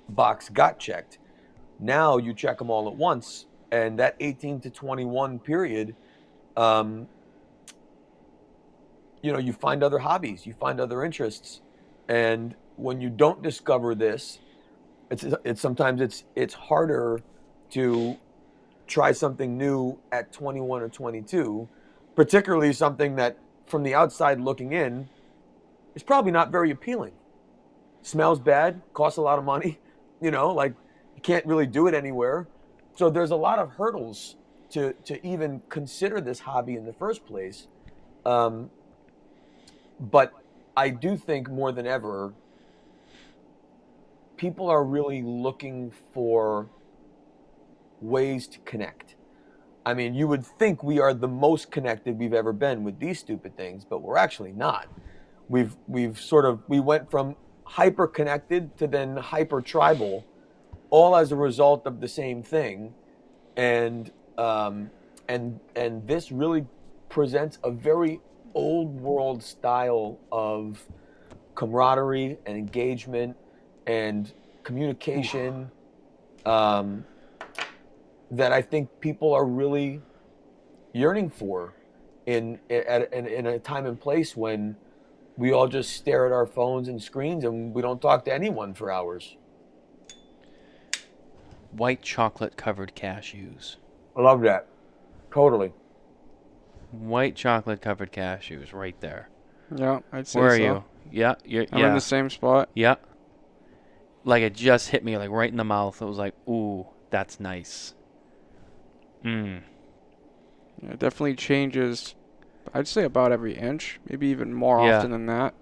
box got checked. Now you check them all at once, and that 18 to 21 period, you find other hobbies, you find other interests, and when you don't discover this, it's sometimes it's harder to try something new at 21 or 22, particularly something that from the outside looking in is probably not very appealing. Smells bad, costs a lot of money. You can't really do it anywhere. So there's a lot of hurdles to even consider this hobby in the first place. But I do think more than ever, people are really looking for ways to connect. I mean, you would think we are the most connected we've ever been with these stupid things, but we're actually not. We went from hyper connected to then hyper tribal, all as a result of the same thing, and this really presents a very old world style of camaraderie and engagement and communication that I think people are really yearning for in a time and place when we all just stare at our phones and screens and we don't talk to anyone for hours. White chocolate covered cashews. I love that. Totally. White chocolate covered cashews right there. Yeah, I'd say Where are so. you? Yeah, I'm in the same spot. Yeah. Like it just hit me like right in the mouth. It was like, ooh, that's nice. Yeah, it definitely changes. I'd say about every inch, maybe even more Yeah. often than that.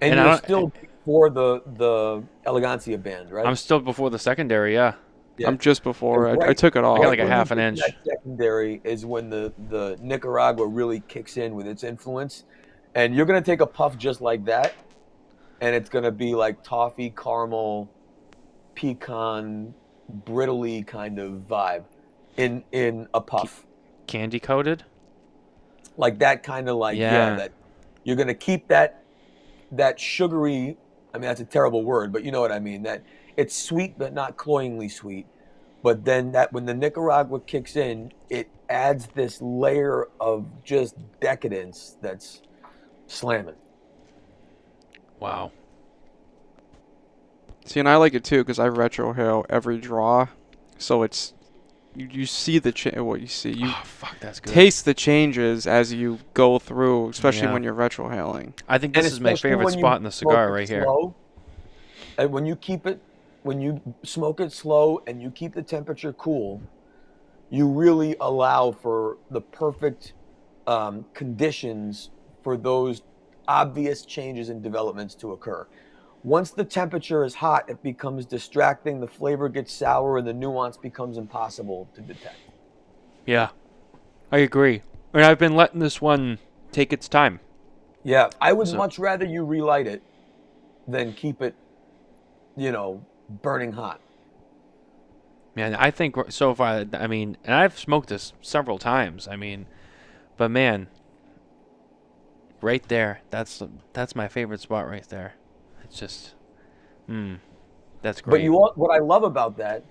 And And I you're don't- still before the Elegancia band, right? I'm still before the secondary, yeah. Yeah. I'm just before. And I took it off. I got like a when you half an get to inch. That secondary is when the Nicaragua really kicks in with its influence, and you're gonna take a puff just like that, and it's gonna be like toffee, caramel, pecan, brittly kind of vibe in a puff, Candy coated? like that kind of like Yeah. that you're gonna keep that sugary. I mean that's a terrible word, but you know what I mean. That it's sweet but not cloyingly sweet. But then that when the Nicaragua kicks in, it adds this layer of just decadence that's slamming. Wow. See, and I like it too because I retrohale every draw, so it's you see the what you see. You Oh, fuck, that's good. taste the changes as you go through, especially Yeah. when you're retrohaling. I think this is my especially favorite when you spot in the smoke cigar it right here. slow, and when you smoke it slow and you keep the temperature cool, you really allow for the perfect conditions for those obvious changes and developments to occur. Once the temperature is hot, it becomes distracting, the flavor gets sour, and the nuance becomes impossible to detect. Yeah. I agree. And I've been letting this one take its time. Yeah, I would So- much rather you relight it than keep it, burning hot. Man, I think so far, I mean, and I've smoked this several times. I mean, but man, right there, that's my favorite spot right there. It's just, that's great. But what I love about that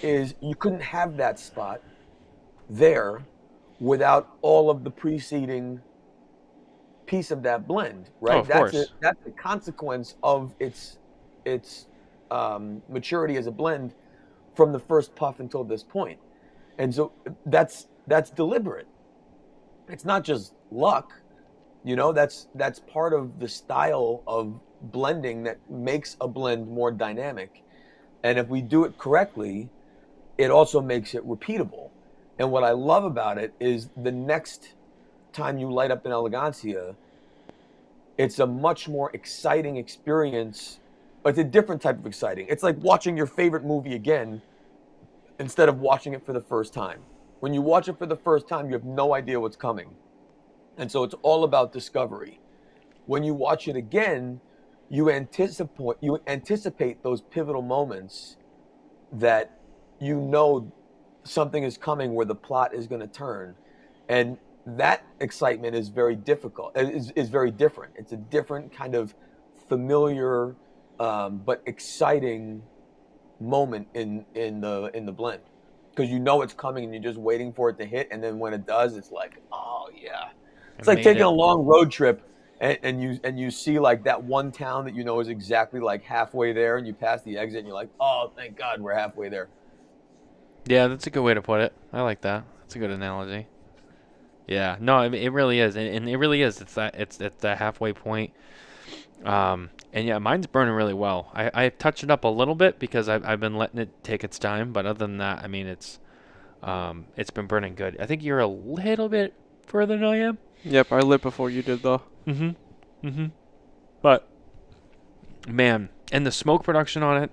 is you couldn't have that spot there without all of the preceding piece of that blend, right? Oh, of course. That's a consequence of its maturity as a blend from the first puff until this point, and so that's deliberate. It's not just luck, That's part of the style of blending that makes a blend more dynamic, and if we do it correctly, it also makes it repeatable. And what I love about it is the next time you light up an Elegancia, it's a much more exciting experience. It's a different type of exciting. It's like watching your favorite movie again instead of watching it for the first time. When you watch it for the first time, you have no idea what's coming. And so it's all about discovery. When you watch it again, you anticipate those pivotal moments that something is coming where the plot is going to turn. And that excitement is very difficult. Is very different. It's a different kind of familiar but exciting moment in the blend, because it's coming and you're just waiting for it to hit, and then when it does, it's like, oh yeah. It's like taking a long road trip and you see like that one town that is exactly like halfway there, and you pass the exit and you're like, oh thank God we're halfway there. Yeah, that's a good way to put it. I like that. That's a good analogy. Yeah, no, I mean, it really is, and it really is. It's that halfway point. And yeah, mine's burning really well. I've touched it up a little bit because I've been letting it take its time, but other than that, I mean, it's been burning good. I think you're a little bit further than I am. Yep, I lit before you did though. But man, and the smoke production on it,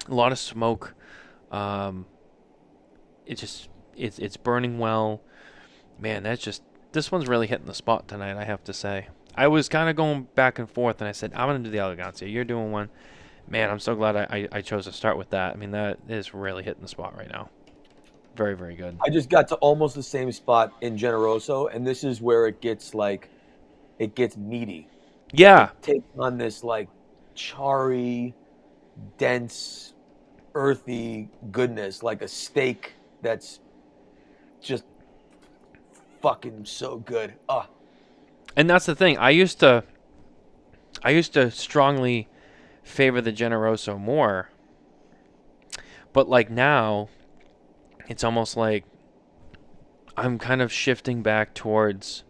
a lot of smoke. It's burning well. Man, this one's really hitting the spot tonight, I have to say. I was kind of going back and forth, and I said, I'm going to do the Elegancia. You're doing one. Man, I'm so glad I chose to start with that. I mean, that is really hitting the spot right now. Very, very good. I just got to almost the same spot in Generoso, and this is where it gets meaty. Yeah. It takes on this like charry, dense, earthy goodness, like a steak that's just fucking so good. And that's the thing. I used to strongly favor the Generoso more. But like now, it's almost like I'm kind of shifting back towards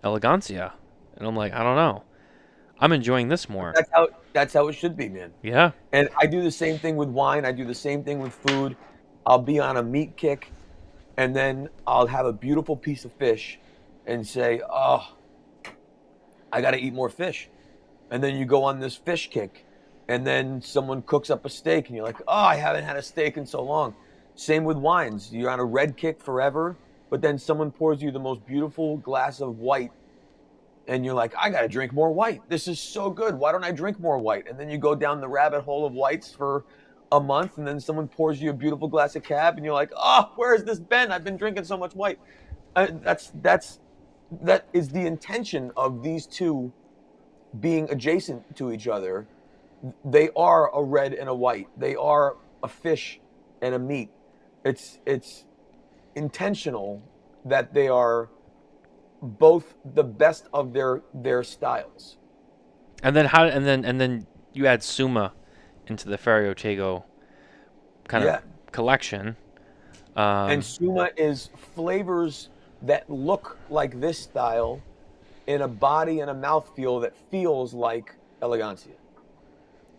Elegancia. And I'm like, I don't know. I'm enjoying this more. That's how it should be, man. Yeah. And I do the same thing with wine. I do the same thing with food. I'll be on a meat kick, and then I'll have a beautiful piece of fish, and say, "Oh, I got to eat more fish." And then you go on this fish kick, and then someone cooks up a steak, and you're like, "Oh, I haven't had a steak in so long." Same with wines. You're on a red kick forever, but then someone pours you the most beautiful glass of white, and you're like, "I got to drink more white. This is so good. Why don't I drink more white?" And then you go down the rabbit hole of whites for a month, and then someone pours you a beautiful glass of cab, and you're like, "Oh, where has this been? I've been drinking so much white." That is the intention of these two being adjacent to each other. They are a red and a white. They are a fish and a meat. It's intentional that they are both the best of their styles. And then you add Suma into the Ferry Tego kind Yeah. of collection. And Suma is flavors that look like this style in a body and a mouthfeel that feels like Elegancia.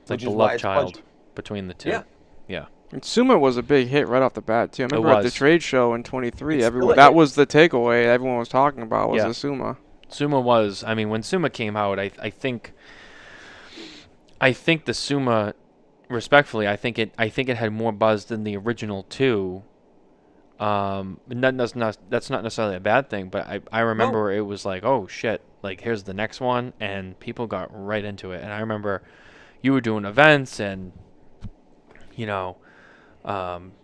It's like which the is why love it's child punchy. between the two. Yeah. Yeah. And Suma was a big hit right off the bat too. I remember at the was. trade show in '23, It's still everyone a that hit. was the takeaway everyone was talking about was Yeah. the Suma. Suma was. I mean, when Suma came out, I think the Suma, respectfully, I think it had more buzz than the original two. That's not necessarily a bad thing, but I remember it was like, oh shit, like here's the next one, and people got right into it. And I remember you were doing events and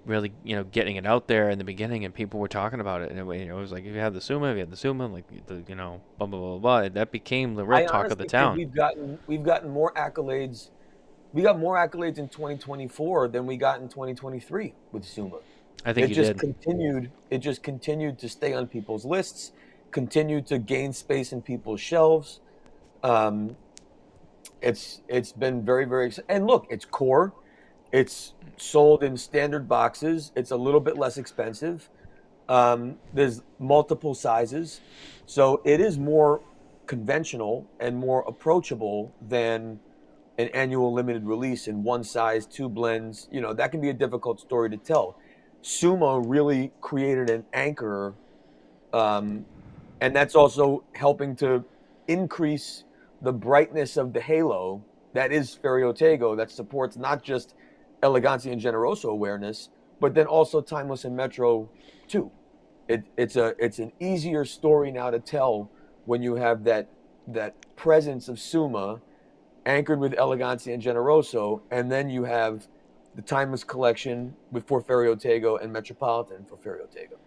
really getting it out there in the beginning, and people were talking about it, and it was like, if you had the Suma, like the blah blah blah blah. That became the real I talk of the honestly town. think we've gotten more accolades. We got more accolades in 2024 than we got in 2023 with Suma. I think It you just did. continued. It just continued to stay on people's lists, continued to gain space in people's shelves. Um, it's been very very and look, it's core. It's sold in standard boxes. It's a little bit less expensive. There's multiple sizes, so it is more conventional and more approachable than an annual limited release in one size, two blends. That can be a difficult story to tell. Sumo really created an anchor, um, and that's also helping to increase the brightness of the halo that is Ferriotego, that supports not just Elegancia and Generoso awareness, but then also Timeless and Metro too. It's an easier story now to tell when you have that presence of Suma anchored with Elegancia and Generoso, and then you have the Timeless collection for Ferriotego and Metropolitan for Ferriotego.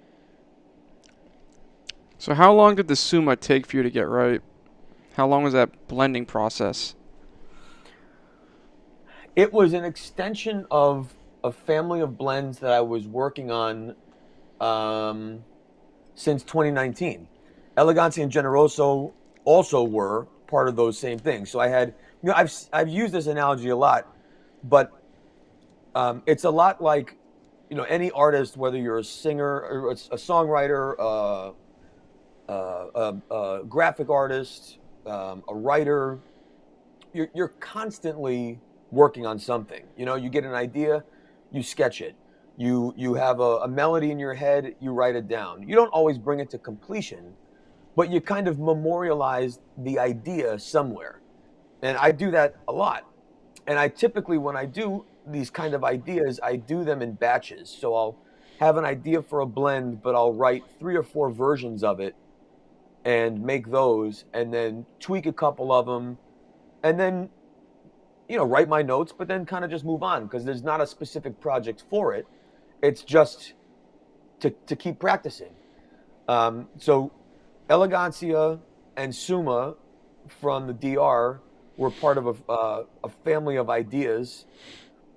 So how long did the Suma take for you to get right? How long was that blending process? It was an extension of a family of blends that I was working on since 2019. Elegancia and Generoso also were part of those same things. So I had, I've used this analogy a lot, but it's a lot like, any artist, whether you're a singer or a songwriter, a graphic artist, a writer, you're constantly working on something. You get an idea, you sketch it. You have a melody in your head, you write it down. You don't always bring it to completion, but you kind of memorialize the idea somewhere. And I do that a lot. And I typically, when I do these kind of ideas, I do them in batches. So I'll have an idea for a blend, but I'll write 3 or 4 versions of it and make those, and then tweak a couple of them, and then write my notes, but then kind of just move on, because there's not a specific project for it. It's just to keep practicing. So Elegancia and Suma from the DR were part of a family of ideas,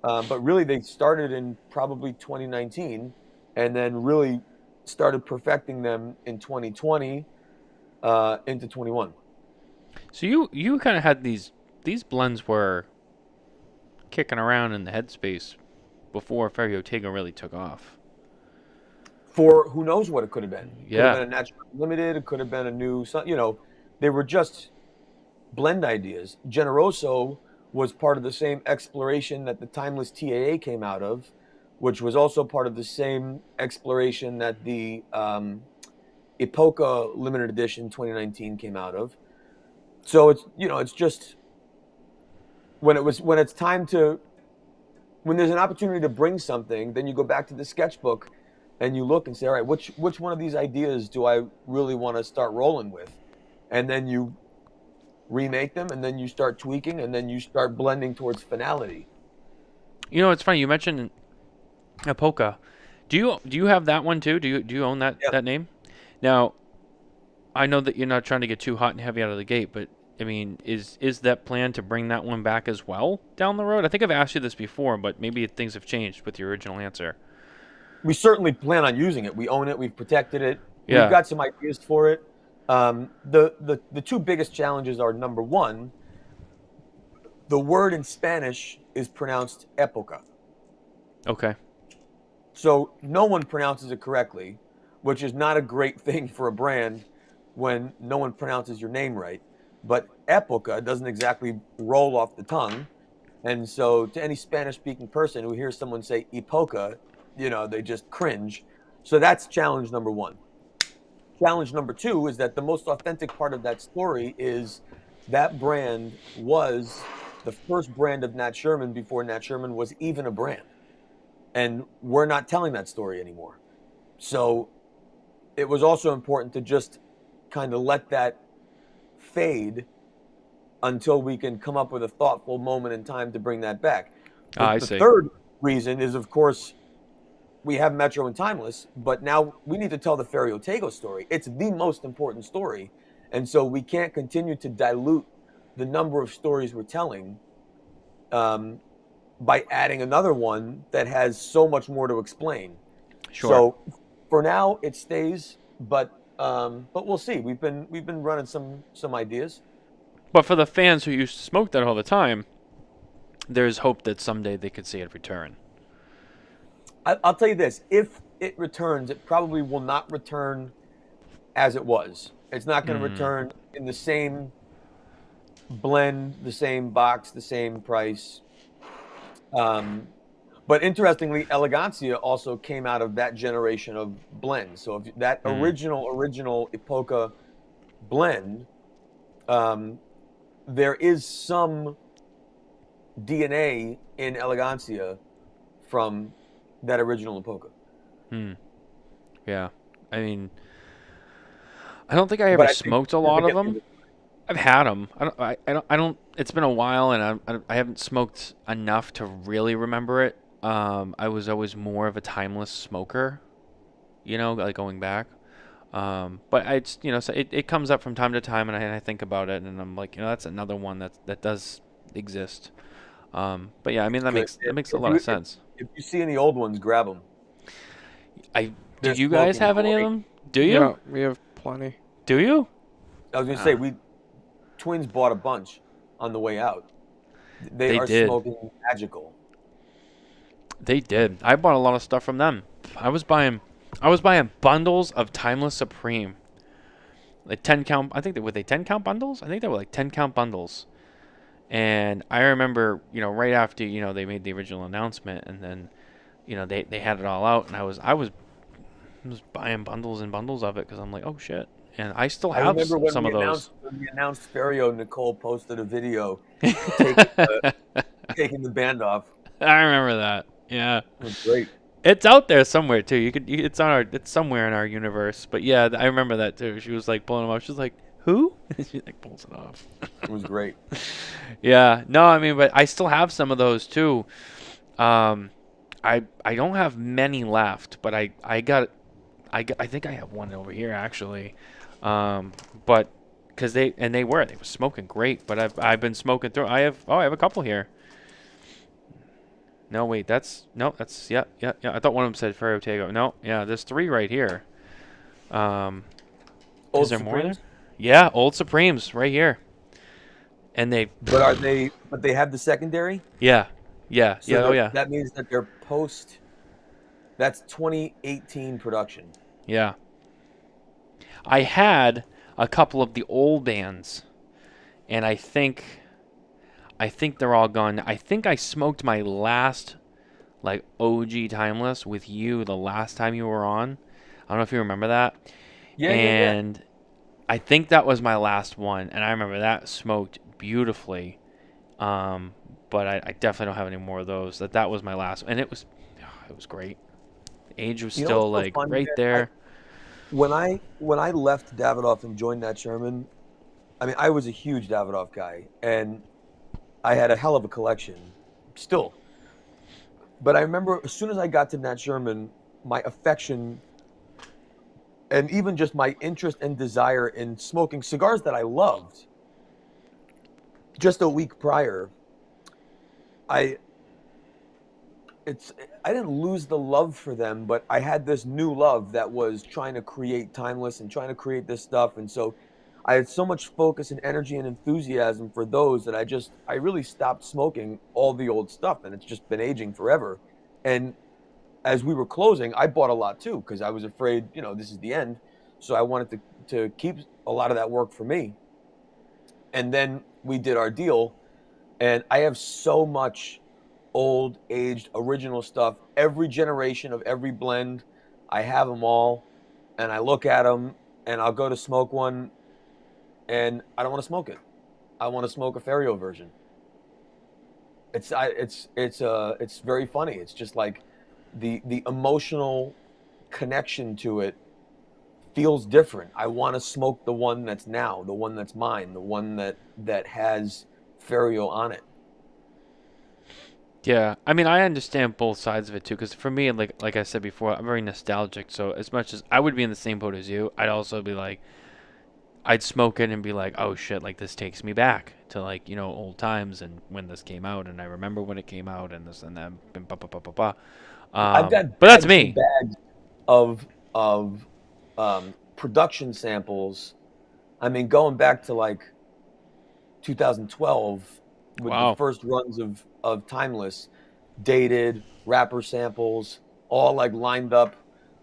but really they started in probably 2019, and then really started perfecting them in 2020 into 21. So you kind of had these blends were kicking around in the headspace before Ferriotego really took off. For who knows what it could have been. Yeah. Could have been a Natural Limited. It could have been a new, they were just blend ideas. Generoso was part of the same exploration that the Timeless TAA came out of, which was also part of the same exploration that the Epoca limited edition 2019 came out of. So it's just when it's time to when there's an opportunity to bring something, then you go back to the sketchbook and you look and say, all right, which one of these ideas do I really want to start rolling with? And then you remake them, and then you start tweaking, and then you start blending towards finality. You know, it's funny you mentioned Apoca. Do you have that one too? Do you own that Yep. that name? Now, I know that you're not trying to get too hot and heavy out of the gate, but I mean, is that plan to bring that one back as well down the road? I think I've asked you this before, but maybe things have changed with your original answer. We certainly plan on using it. We own it. We've protected it. Yeah. We've got some ideas for it. The two biggest challenges are, number one, the word in Spanish is pronounced época. Okay. So no one pronounces it correctly, which is not a great thing for a brand when no one pronounces your name right. But época doesn't exactly roll off the tongue. And so to any Spanish-speaking person who hears someone say epoca, they just cringe. So that's challenge number one. Challenge number two is that the most authentic part of that story is that brand was the first brand of Nat Sherman before Nat Sherman was even a brand. And we're not telling that story anymore. So it was also important to just kind of let that fade until we can come up with a thoughtful moment in time to bring that back. I The see. third reason is, of course, we have Metro and Timeless, but now we need to tell the Ferry Otego story. It's the most important story. And so we can't continue to dilute the number of stories we're telling by adding another one that has so much more to explain. Sure. So for now, it stays, but we'll see. We've been running some ideas. But for the fans who used to smoke that all the time, there's hope that someday they could see it return. I'll tell you this: if it returns, it probably will not return as it was. It's not going to return in the same blend, the same box, the same price. But interestingly, Elegancia also came out of that generation of blends. So if that original Epoca blend, there is some DNA in Elegancia from that original Epoca. Yeah. I mean, I don't think I ever smoked a lot of them. I've had them. I don't. It's been a while, and I haven't smoked enough to really remember it. I was always more of a timeless smoker, like going back. But so it comes up from time to time, and I think about it, and I'm like, that's another one that does exist. But yeah, I mean that makes a lot of sense. If you see any old ones, grab them. Do you guys have any of them? Do you? Yeah, we have plenty. Do you? I was gonna say twins bought a bunch on the way out. They are did. smoking magical. They did. I bought a lot of stuff from them. I was buying bundles of Timeless Supreme. Like 10 count. I think were they 10 count bundles? I think they were like 10 count bundles. And I remember, right after, they made the original announcement, and then, they had it all out, and I was buying bundles and bundles of it because I'm like, oh shit. And I still have some of those. When we announced Ferio, Nicole posted a video taking the band off. I remember that. Yeah. It was great. It's out there somewhere too. It's somewhere in our universe. But yeah, I remember that too. She was like pulling them off. She was like, "Who?" She like pulls it off. It was great. Yeah. No, I mean, but I still have some of those too. I don't have many left, but I think I have one over here actually. But because they were smoking great. But I've been smoking through. I have a couple here. No, wait, yeah. I thought one of them said Ferry Otego. No, yeah, there's 3 right here. Is there more there? Yeah, Old Supremes right here. And But they have the secondary? Yeah. So yeah. That means that they're that's 2018 production. Yeah. I had a couple of the old bands, and I think they're all gone. I think I smoked my last like OG timeless with you the last time you were on. I don't know if you remember that. Yeah. And I think that was my last one, and I remember that smoked beautifully. But I definitely don't have any more of those. That was my last, and it was great. Age was You know what's still so like funny, right man? there. When I left Davidoff and joined Nat Sherman, I mean, I was a huge Davidoff guy, and I had a hell of a collection, still. But I remember as soon as I got to Nat Sherman, my affection and even just my interest and desire in smoking cigars that I loved just a week prior, I it's I didn't lose the love for them, but I had this new love that was trying to create timeless and trying to create this stuff. And so I had so much focus and energy and enthusiasm for those that I really stopped smoking all the old stuff, and it's just been aging forever. And as we were closing, I bought a lot too because I was afraid, this is the end. So I wanted to keep a lot of that work for me. And then we did our deal, and I have so much old, aged, original stuff. Every generation of every blend, I have them all, and I look at them, and I'll go to smoke one, and I don't want to smoke it. I want to smoke a Ferio version. It's very funny. It's just like the emotional connection to it feels different. I want to smoke the one that's now, the one that's mine, the one that has Ferio on it. Yeah, I mean, I understand both sides of it too, because for me, like I said before, I'm very nostalgic. So as much as I would be in the same boat as you, I'd also be like, I'd smoke it and be like, oh shit, like this takes me back to like old times and when this came out, and I remember when it came out and this and that, and blah blah blah blah blah. I've got But that's bags and me. bags of production samples. I mean, going back to like 2012 with the Wow, first runs of Timeless, dated rapper samples, all like lined up.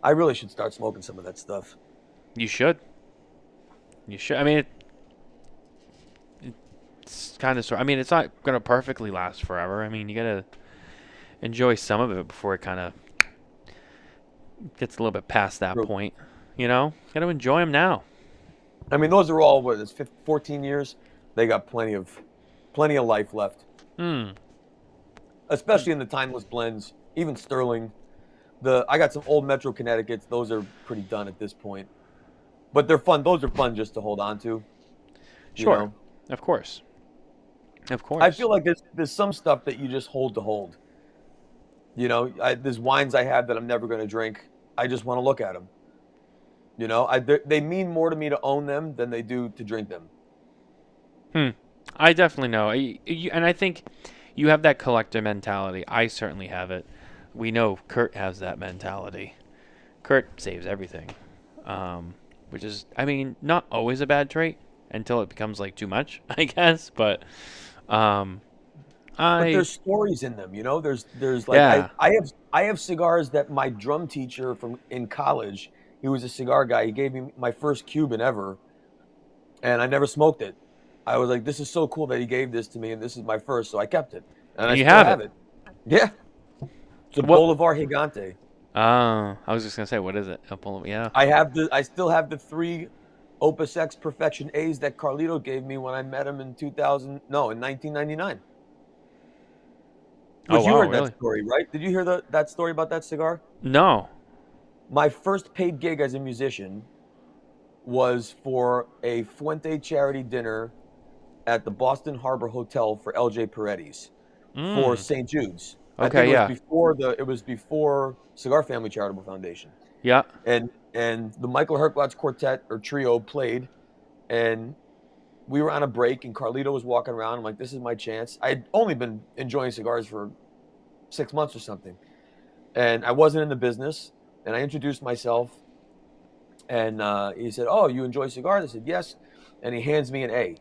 I really should start smoking some of that stuff. you should. You should. I mean, it's kind of sort. I mean, it's not gonna perfectly last forever. I mean, you gotta enjoy some of it before it kind of gets a little bit past that True. point. Gotta enjoy them now. I mean, those are all what it's 14 years. They got plenty of life left, Hmm. especially in the Timeless blends. Even Sterling. I got some old Metro Connecticut's. Those are pretty done at this point, but they're fun. Those are fun just to hold on to. You Sure. know, Of course. Of I course. feel like there's some stuff that you just hold to hold. There's wines I have that I'm never going to drink. I just want to look at them. They mean more to me to own them than they do to drink them. Hmm. I definitely know. And I think you have that collector mentality. I certainly have it. We know Kurt has that mentality. Kurt saves everything, which is, I mean, not always a bad trait until it becomes like too much, I guess. But um, But I there's stories in them. There's like yeah. I have cigars that my drum teacher from in college. He was a cigar guy. He gave me my first Cuban ever, and I never smoked it. I was like, this is so cool that he gave this to me, and this is my first, so I kept it, and I And you still have have it. it. Yeah, it's a What? Bolivar Gigante. I was just gonna say, what is it? Yeah. I still have the three Opus X Perfection A's that Carlito gave me when I met him in 1999. Oh Which you wow, heard that really? story, right? Did you hear that story about that cigar? No. My first paid gig as a musician was for a Fuente charity dinner at the Boston Harbor Hotel for LJ Paredes for Mm. St. Jude's. I think Okay. Yeah. it was before Cigar Family Charitable Foundation. Yeah. And the Michale Herklots quartet or trio played, and we were on a break, and Carlito was walking around. I'm like, this is my chance. I'd only been enjoying cigars for 6 months or something, and I wasn't in the business. And I introduced myself, and he said, "Oh, you enjoy cigars?" I said, "Yes." And he hands me an A,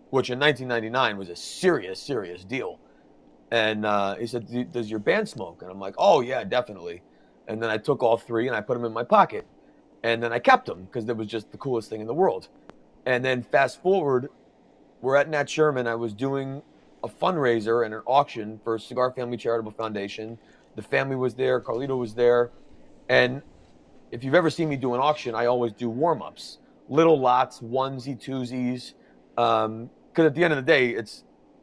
which in 1999 was a serious, serious deal. And he said, "Does your band smoke?" And I'm like, "Oh yeah, definitely." And then I took all three and I put them in my pocket, and then I kept them because it was just the coolest thing in the world. And then fast forward we're at Nat Sherman. I was doing a fundraiser and an auction for Cigar Family Charitable Foundation. The family was there. Carlito was there. And if you've ever seen me do an auction, I always do warm-ups. Little lots, onesie, twosies. Because at the end of the day,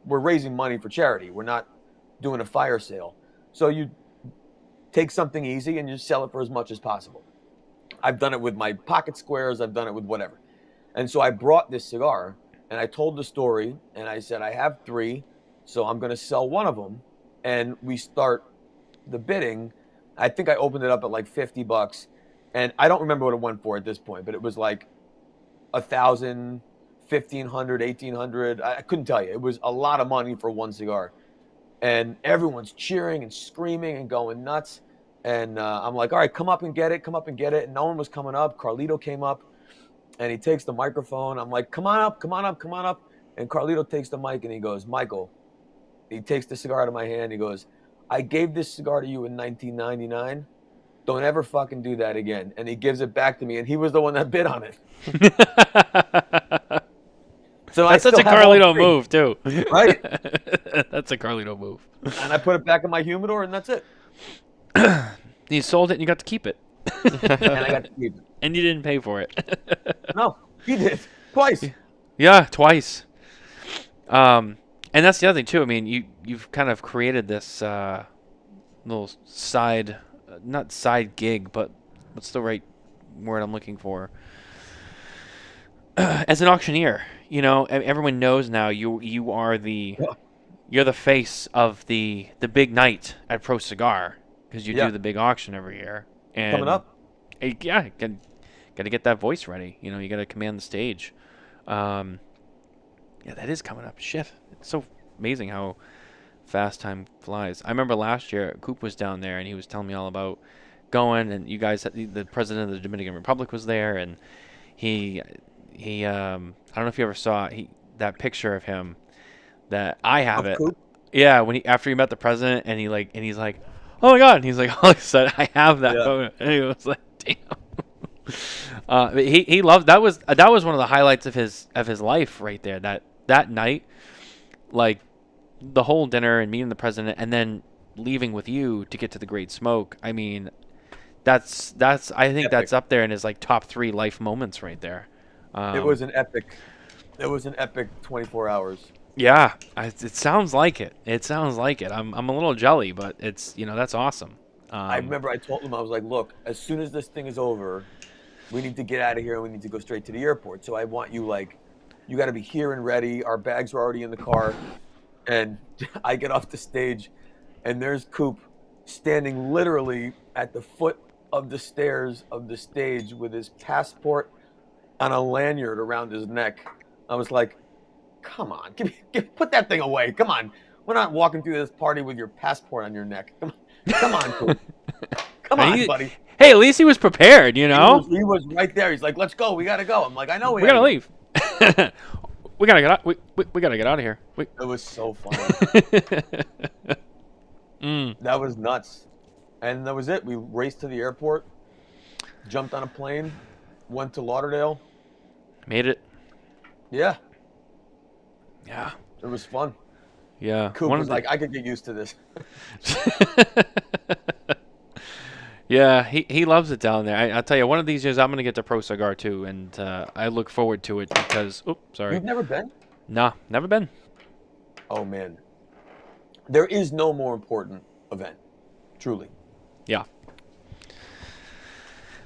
we're raising money for charity. We're not doing a fire sale. So you take something easy and you sell it for as much as possible. I've done it with my pocket squares. I've done it with whatever. And so I brought this cigar and I told the story and I said, I have 3, so I'm going to sell one of them. And we start the bidding. I think I opened it up at like $50. And I don't remember what it went for at this point, but it was like 1,000, 1,500, 1,800. I couldn't tell you. It was a lot of money for one cigar. And everyone's cheering and screaming and going nuts. And I'm like, all right, come up and get it. Come up and get it. And no one was coming up. Carlito came up and he takes the microphone. I'm like, come on up, come on up, come on up. And Carlito takes the mic and he goes, Michael, he takes the cigar out of my hand. He goes, I gave this cigar to you in 1999. Don't ever fucking do that again. And he gives it back to me. And he was the one that bid on it. So that's such a Carlito move, too. Right? That's a Carlito move. And I put it back in my humidor, and that's it. You sold it, and you got to keep it. And I got to keep it. And you didn't pay for it. No, he did. Twice. Yeah, twice. And that's the other thing, too. I mean, you've kind of created this little side, not side gig, but what's the right word I'm looking for? As an auctioneer, you know, everyone knows now you are you're the face of the big night at Pro Cigar because you do the big auction every year. And coming up. Yeah, got to get that voice ready. You know, you got to command the stage. Yeah, that is coming up. Shit, it's so amazing how fast time flies. I remember last year, Coop was down there and he was telling me all about going, and you guys, the president of the Dominican Republic was there, and he I don't know if you ever saw that picture of him that I have it. Coop? Yeah, after he met the president and he's like, oh my God, and he's like, all of a sudden I have that photo, and he was like, damn. He loved that was one of the highlights of his life right there. That night, like the whole dinner and meeting the president and then leaving with you to get to the Great Smoke. I mean, that's I think that's up there in his like top 3 life moments right there. It was an epic 24 hours. Yeah, it sounds like it. It sounds like it. I'm a little jelly, but it's, you know, that's awesome. I remember I told him, I was like, look, as soon as this thing is over, we need to get out of here and we need to go straight to the airport. So I want you, like, you got to be here and ready. Our bags are already in the car. And I get off the stage and there's Coop standing literally at the foot of the stairs of the stage with his passport on a lanyard around his neck. I was like, come on, put that thing away. Come on. We're not walking through this party with your passport on your neck. Come on, Coop. Come on, buddy. Hey, at least he was prepared, you know? He was right there. He's like, let's go. We got to go. I'm like, I know we got to leave. We got to get out. We got to get out of here. It was so funny. That was nuts. And that was it. We raced to the airport, jumped on a plane, went to Lauderdale. Made it. Yeah. Yeah. It was fun. Yeah. Coop was like, I could get used to this. Yeah, he loves it down there. I'll tell you, one of these years I'm going to get to Pro Cigar too, and I look forward to it because, sorry. You've never been? Nah, never been. Oh, man. There is no more important event, truly. Yeah.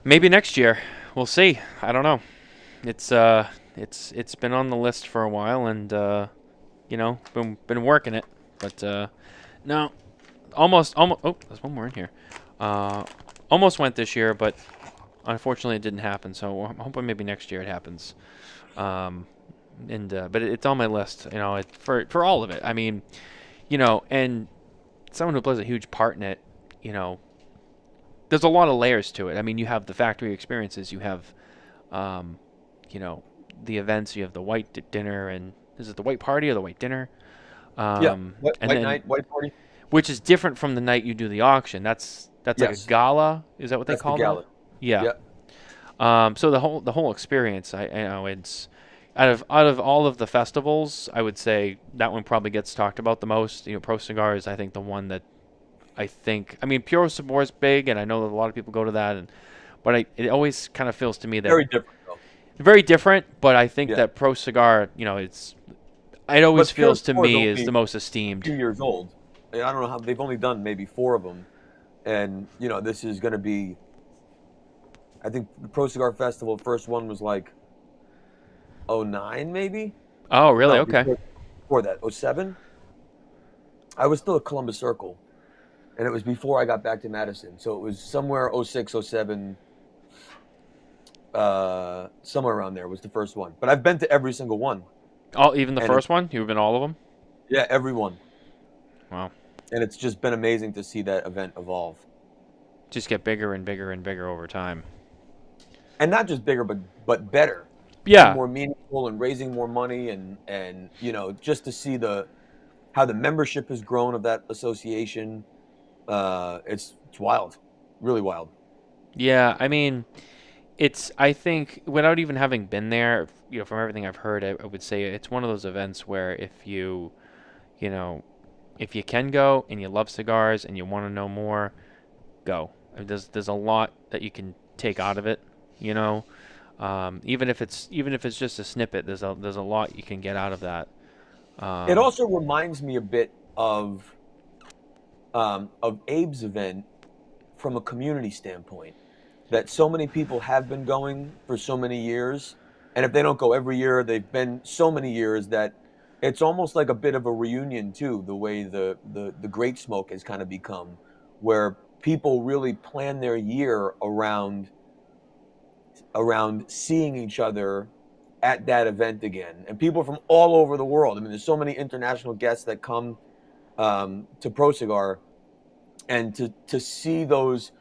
Maybe next year. We'll see. I don't know. It's been on the list for a while, and you know, been working it, but no, almost. Oh, there's one more in here. Almost went this year, but unfortunately it didn't happen. So I'm hoping maybe next year it happens. But it's on my list. You know, for all of it. I mean, you know, and someone who plays a huge part in it. You know, there's a lot of layers to it. I mean, you have the factory experiences. You have, you know, the events. You have the white dinner, and is it the white party or the white dinner? Yeah, white night, white party. Which is different from the night you do the auction. That's like a gala. Is that what they call it? Yeah. Yep. So the whole experience. I know it's, out of all of the festivals, I would say that one probably gets talked about the most. Pro Cigar is, I think, the one that I mean, Puro Sabor is big, and I know that a lot of people go to that, but it always kind of feels to me that Very different, though. very different. But I think Yeah. that Pro Cigar, it always But Pure feels to Sabor is me is only the most 2 esteemed. years old. I don't know how they've only done maybe 4 of them, and this is going to be. I think the Pro Cigar Festival first one was like 09 maybe. Oh, really? No, Okay. before that, 07. I was still at Columbus Circle, and it was before I got back to Madison, so it was somewhere 06, 07. Somewhere around there was the first one. But I've been to every single one. Oh, even the And first one? You've been all of them? Yeah, every one. Wow. And it's just been amazing to see that event evolve. Just get bigger and bigger and bigger over time. And not just bigger, but better. Yeah. And more meaningful and raising more money and just to see how the membership has grown of that association. It's wild. Really wild. Yeah, I mean, I think, without even having been there, from everything I've heard, I would say it's one of those events where if you can go and you love cigars and you want to know more, go. I mean, there's a lot that you can take out of it, even if it's just a snippet. There's a lot you can get out of that. It also reminds me a bit of Abe's event from a community standpoint, that so many people have been going for so many years, and if they don't go every year, they've been so many years that it's almost like a bit of a reunion too, the way the Great Smoke has kind of become, where people really plan their year around seeing each other at that event again, and people from all over the world. I mean, there's so many international guests that come to Pro Cigar, and to see those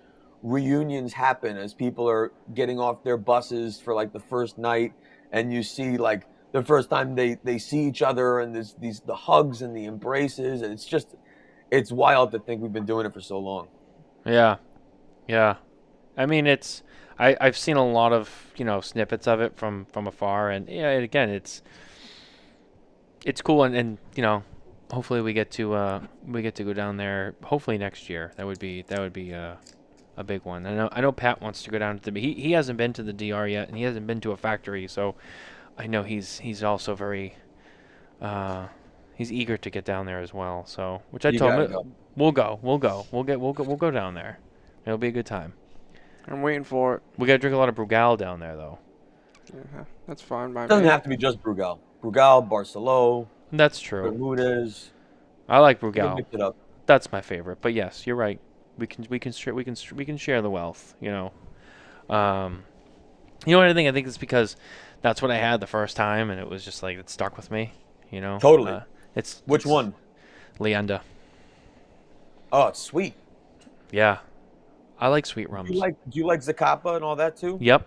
reunions happen as people are getting off their buses for like the first night, and you see like the first time they see each other, and there's the hugs and the embraces, and it's wild to think we've been doing it for so long. Yeah. I mean, I've seen a lot of snippets of it from afar, and yeah, again, it's cool, and hopefully we get to go down there. Hopefully next year. That would be a big one. I know Pat wants to go down to he hasn't been to the DR yet, and he hasn't been to a factory, so I know he's also very he's eager to get down there as well. So, which I told him we'll go down there. It'll be a good time. I'm waiting for it. We gotta drink a lot of Brugal down there, though. Yeah, that's fine by me. It doesn't have to be just Brugal. Brugal, Barcelo, That's true. Bermudez. I like You can Brugal. mix it up. That's my favorite. But yes, you're right. We can share the wealth. I think it's because that's what I had the first time, and it was just like it stuck with me. Totally. Which It's one? Leyenda. Oh, it's sweet. Yeah, I like sweet rums. Do you like Zacapa and all that too? Yep.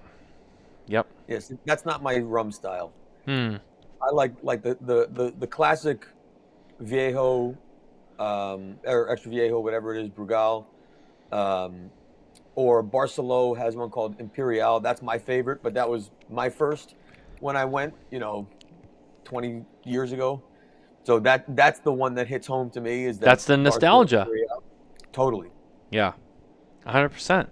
Yes, that's not my rum style. Hmm. I like the classic Viejo, or extra Viejo, whatever it is, Brugal, or Barcelo has one called Imperial. That's my favorite, but that was my first when I went, 20 years ago. So that's the one that hits home to me. That's the nostalgia. Imperial. Totally. Yeah. 100%.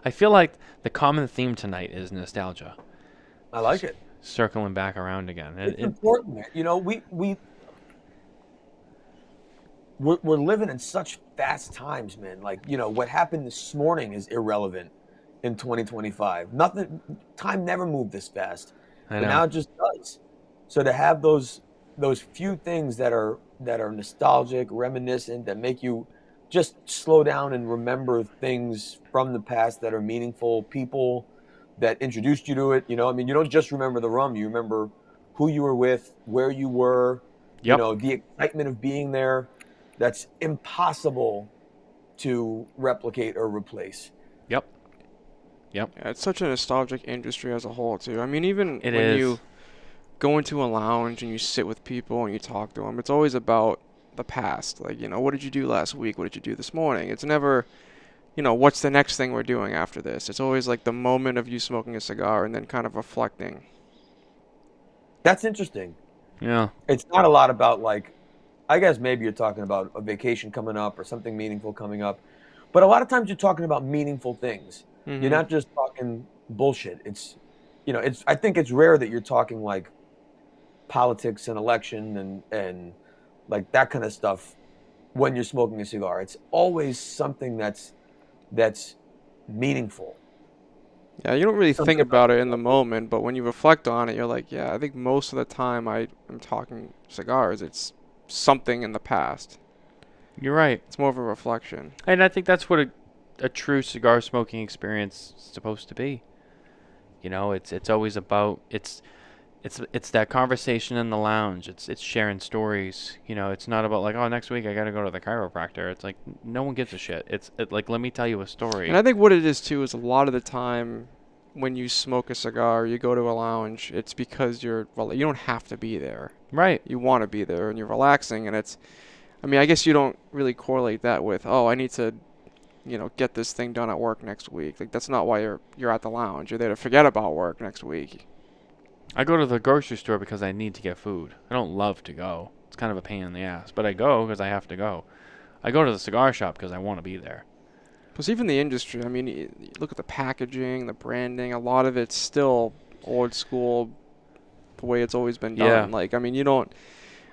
I feel like the common theme tonight is nostalgia. I like it. Circling back around again. It's important, man. We're living in such fast times, man. Like, what happened this morning is irrelevant in 2025. Time never moved this fast. I But know. now it just does. So to have those few things that are nostalgic, reminiscent, that make you just slow down and remember things from the past that are meaningful, people that introduced you to it. You don't just remember the rum, you remember who you were with, where you were, Yep. the excitement of being there. That's impossible to replicate or replace. Yep. Yeah, it's such a nostalgic industry as a whole, too. I mean, even It when is. you go into a lounge and you sit with people and you talk to them, it's always about the past. Like, what did you do last week? What did you do this morning? It's never, what's the next thing we're doing after this? It's always like the moment of you smoking a cigar and then kind of reflecting That's interesting. Yeah. It's not a lot about like, I guess maybe you're talking about a vacation coming up or something meaningful coming up, but a lot of times you're talking about meaningful things. You're Mm-hmm. not just talking bullshit. It's I think it's rare that you're talking like politics and election and like that kind of stuff when you're smoking a cigar. It's always something that's meaningful. Yeah, you don't really think Something about about it in the moment, but when you reflect on it, you're like, yeah, I think most of the time I am talking cigars, it's something in the past. You're right. It's more of a reflection. And I think that's what a true cigar smoking experience is supposed to be. You know, it's always about it's that conversation in the lounge. It's sharing stories. You know, it's not about like, oh, next week I got to go to the chiropractor. It's like no one gives a shit. Like let me tell you a story. And I think what it is too is a lot of the time when you smoke a cigar, you go to a lounge, it's because well, you don't have to be there. Right. You want to be there and you're relaxing, and I mean, I guess you don't really correlate that with, oh, I need to, get this thing done at work next week. Like that's not why you're at the lounge. You're there to forget about work next week. I go to the grocery store because I need to get food. I don't love to go. It's kind of a pain in the ass, but I go because I have to go. I go to the cigar shop because I want to be there. Plus, even the industry, I mean, you look at the packaging, the branding, a lot of it's still old school, the way it's always been done. Yeah. Like, I mean,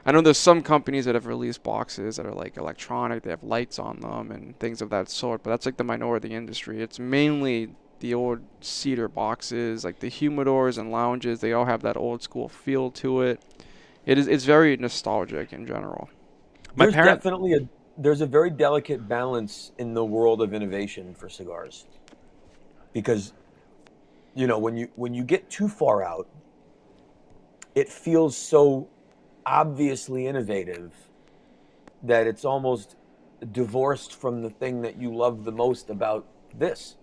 I know there's some companies that have released boxes that are like electronic, they have lights on them and things of that sort, but that's like the minority of the industry. It's mainly the old cedar boxes, like the humidors and lounges, they all have that old school feel to it. It's very nostalgic in general. My There's parent- definitely there's a very delicate balance in the world of innovation for cigars. Because when you get too far out, it feels so obviously innovative that it's almost divorced from the thing that you love the most about this.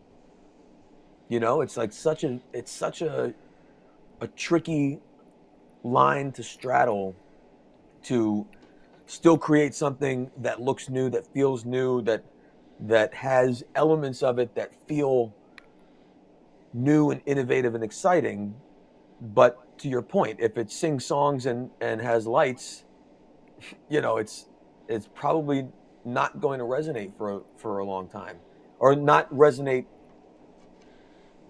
It's like such a tricky line to straddle to still create something that looks new, that feels new, that has elements of it that feel new and innovative and exciting. But to your point, if it sings songs and has lights, it's probably not going to resonate for a long time, or not resonate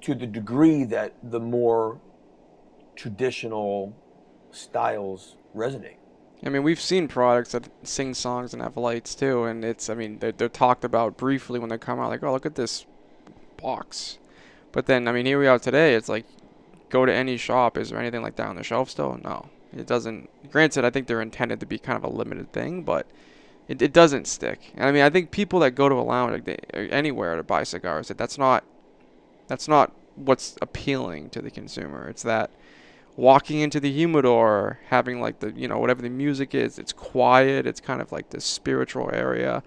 to the degree that the more traditional styles resonate. I mean, we've seen products that sing songs and have lights too, and I mean, they're talked about briefly when they come out, like, oh, look at this box. But then, I mean, here we are today, it's like, go to any shop, is there anything like that on the shelf still? No. It doesn't. Granted, I think they're intended to be kind of a limited thing, but it doesn't stick. And I mean, I think people that go to a lounge, like anywhere to buy cigars, that's not what's appealing to the consumer. It's that walking into the humidor, having like the, whatever the music is, it's quiet, it's kind of like this spiritual area,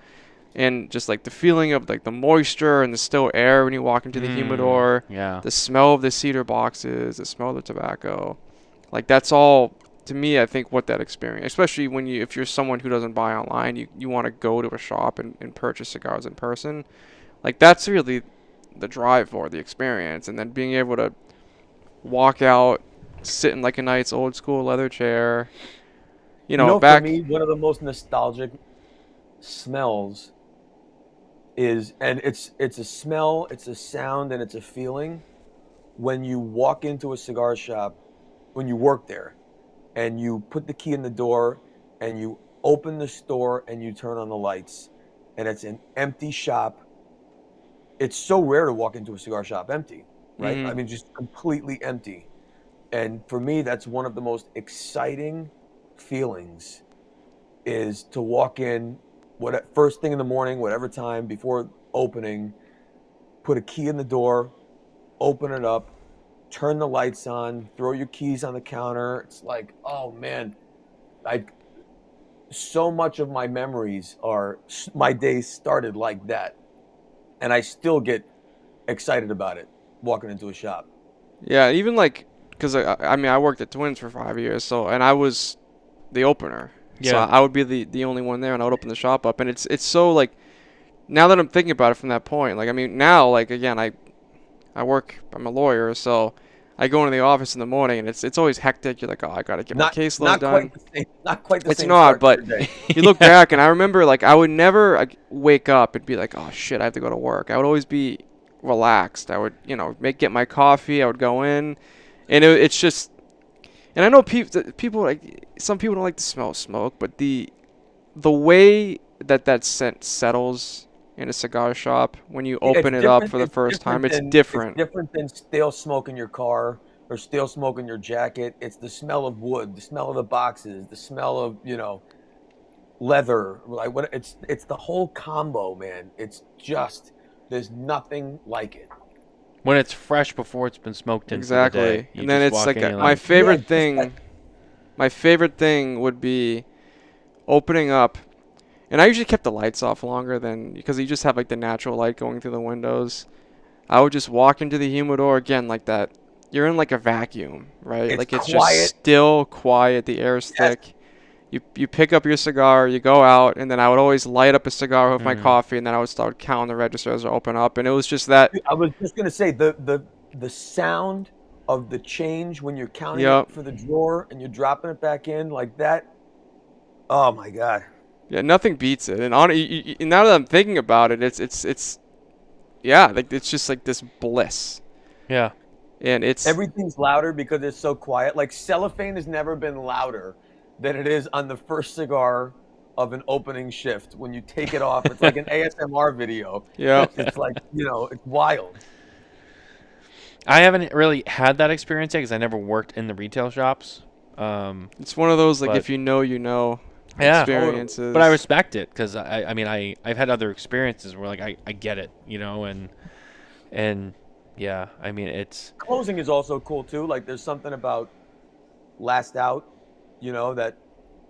and just like the feeling of like the moisture and the still air when you walk into the humidor, Yeah. the smell of the cedar boxes, the smell of the tobacco, like that's all, to me, I think what that experience, especially if you're someone who doesn't buy online, you want to go to a shop and purchase cigars in person, like that's really the drive for the experience. And then being able to walk out, sit in like a nice old school leather chair, back. For me, one of the most nostalgic smells is, and it's a smell, it's a sound, and it's a feeling when you walk into a cigar shop, when you work there, and you put the key in the door, and you open the store, and you turn on the lights, and it's an empty shop. It's so rare to walk into a cigar shop empty, right? Mhm. I mean, just completely empty. And for me, that's one of the most exciting feelings, is to walk in, first thing in the morning, whatever time, before opening, put a key in the door, open it up, turn the lights on, throw your keys on the counter. It's like, oh man, so much of my memories are, my days started like that. And I still get excited about it walking into a shop. Yeah, even like, because I mean, I worked at Twins for 5 years, and I was the opener. So Yeah. I would be the only one there, and I would open the shop up. And it's so like, now that I'm thinking about it from that point, like, I mean, now, like, again, I'm a lawyer, so I go into the office in the morning and it's always hectic. You're like, oh, I gotta get my caseload not done. Not quite the It's same not, start to but your day. you look back and I remember like I would never wake up and be like, oh shit, I have to go to work. I would always be relaxed. I would, get my coffee. I would go in, and it's just, and I know people like some people don't like the smell of smoke, but the way that scent settles in a cigar shop when you open it up for the first time, it's different. It's different than stale smoke in your car or stale smoke in your jacket. It's the smell of wood, the smell of the boxes, the smell of leather. Like it's the whole combo, man. It's just there's nothing like it. When it's fresh before it's been smoked in. Exactly. For the day, And then it's like my favorite thing. My favorite thing would be opening up. And I usually kept the lights off longer because you just have like the natural light going through the windows. I would just walk into the humidor again like that. You're in like a vacuum, right? It's like it's quiet. just still quiet. The air's thick. You pick up your cigar, you go out, and then I would always light up a cigar with my coffee, and then I would start counting the registers to open up, and it was just that. I was just gonna say the sound of the change when you're counting it for the drawer and you're dropping it back in like that. Oh my God. Yeah, nothing beats it. And now that I'm thinking about it, it's like it's just like this bliss. Yeah. And everything's louder because it's so quiet. Like cellophane has never been louder than it is on the first cigar of an opening shift. When you take it off, it's like an ASMR video. Yeah. It's like, it's wild. I haven't really had that experience yet because I never worked in the retail shops. It's one of those like if you know experiences. But I respect it because I've had other experiences where like I get it, and yeah, I mean it's closing is also cool too. Like there's something about last out, that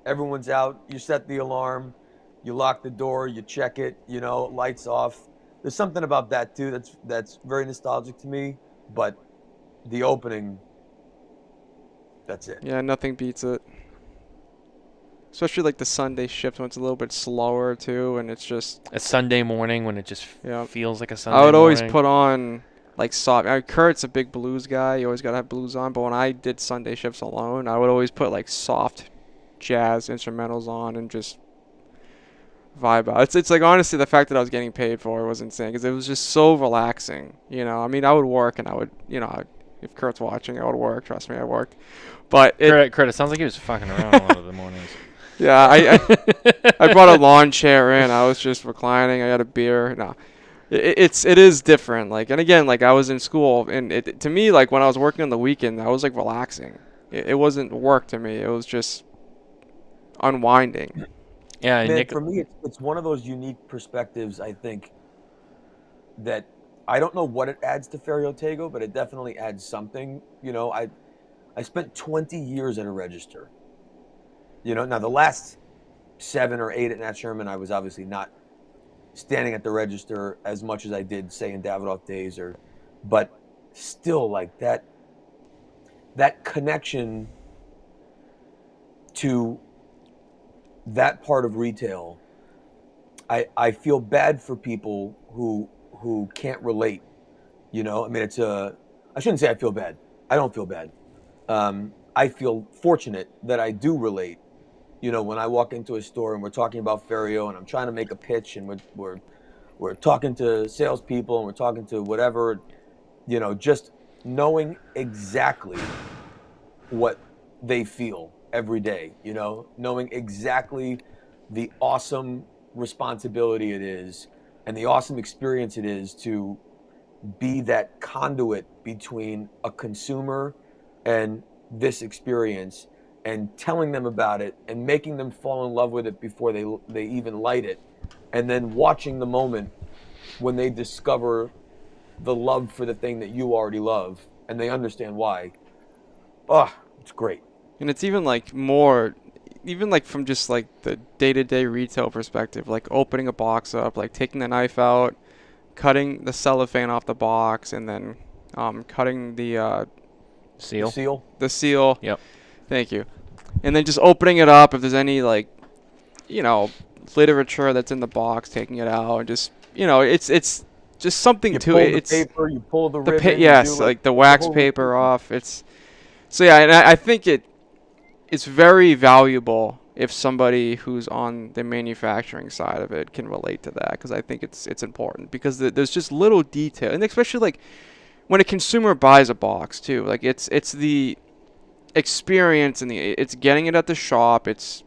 everyone's out. You set the alarm, you lock the door, you check it, lights off. There's something about that too that's very nostalgic to me. But the opening, that's it. Yeah, nothing beats it. Especially like the Sunday shift when it's a little bit slower too, and it's just a Sunday morning when it just feels like a Sunday. I would always morning. put on like soft. Kurt's a big blues guy. You always gotta have blues on. But when I did Sunday shifts alone, I would always put like soft jazz instrumentals on and just vibe out. It's like honestly the fact that I was getting paid for it was insane because it was just so relaxing. I mean I would work and I would if Kurt's watching I would work. Trust me, I worked. But Kurt, it sounds like he was fucking around a lot of the mornings. Yeah, I brought a lawn chair in. I was just reclining. I got a beer. No, it is different. Like, and again, like I was in school, and to me, like when I was working on the weekend, I was like relaxing. It wasn't work to me. It was just unwinding. Yeah, Man, for me, it's one of those unique perspectives. I think that I don't know what it adds to Ferriotego, but it definitely adds something. I spent 20 years at a register. Now the last 7 or 8 at Nat Sherman, I was obviously not standing at the register as much as I did, say, in Davidoff days, but still, like that connection to that part of retail. I feel bad for people who can't relate. I mean, I shouldn't say I feel bad. I don't feel bad. I feel fortunate that I do relate. When I walk into a store and we're talking about Ferio and I'm trying to make a pitch and we're talking to salespeople and we're talking to whatever, just knowing exactly what they feel every day, knowing exactly the awesome responsibility it is and the awesome experience it is to be that conduit between a consumer and this experience, and telling them about it and making them fall in love with it before they even light it, and then watching the moment when they discover the love for the thing that you already love and they understand why. It's great. And it's even like more, even like from just like the day-to-day retail perspective, like opening a box up, like taking the knife out, cutting the cellophane off the box, and then cutting the seal. The seal. Yep. Thank you. And then just opening it up if there's any like, literature that's in the box, taking it out, and just it's just something You to pull it. the It's paper, you pull the the ribbon. yes, you do like the wax whole paper routine. off. So yeah, and I think it's very valuable if somebody who's on the manufacturing side of it can relate to that, because I think it's important, because there's just little detail, and especially like when a consumer buys a box too, like it's the experience, and it's getting it at the shop, it's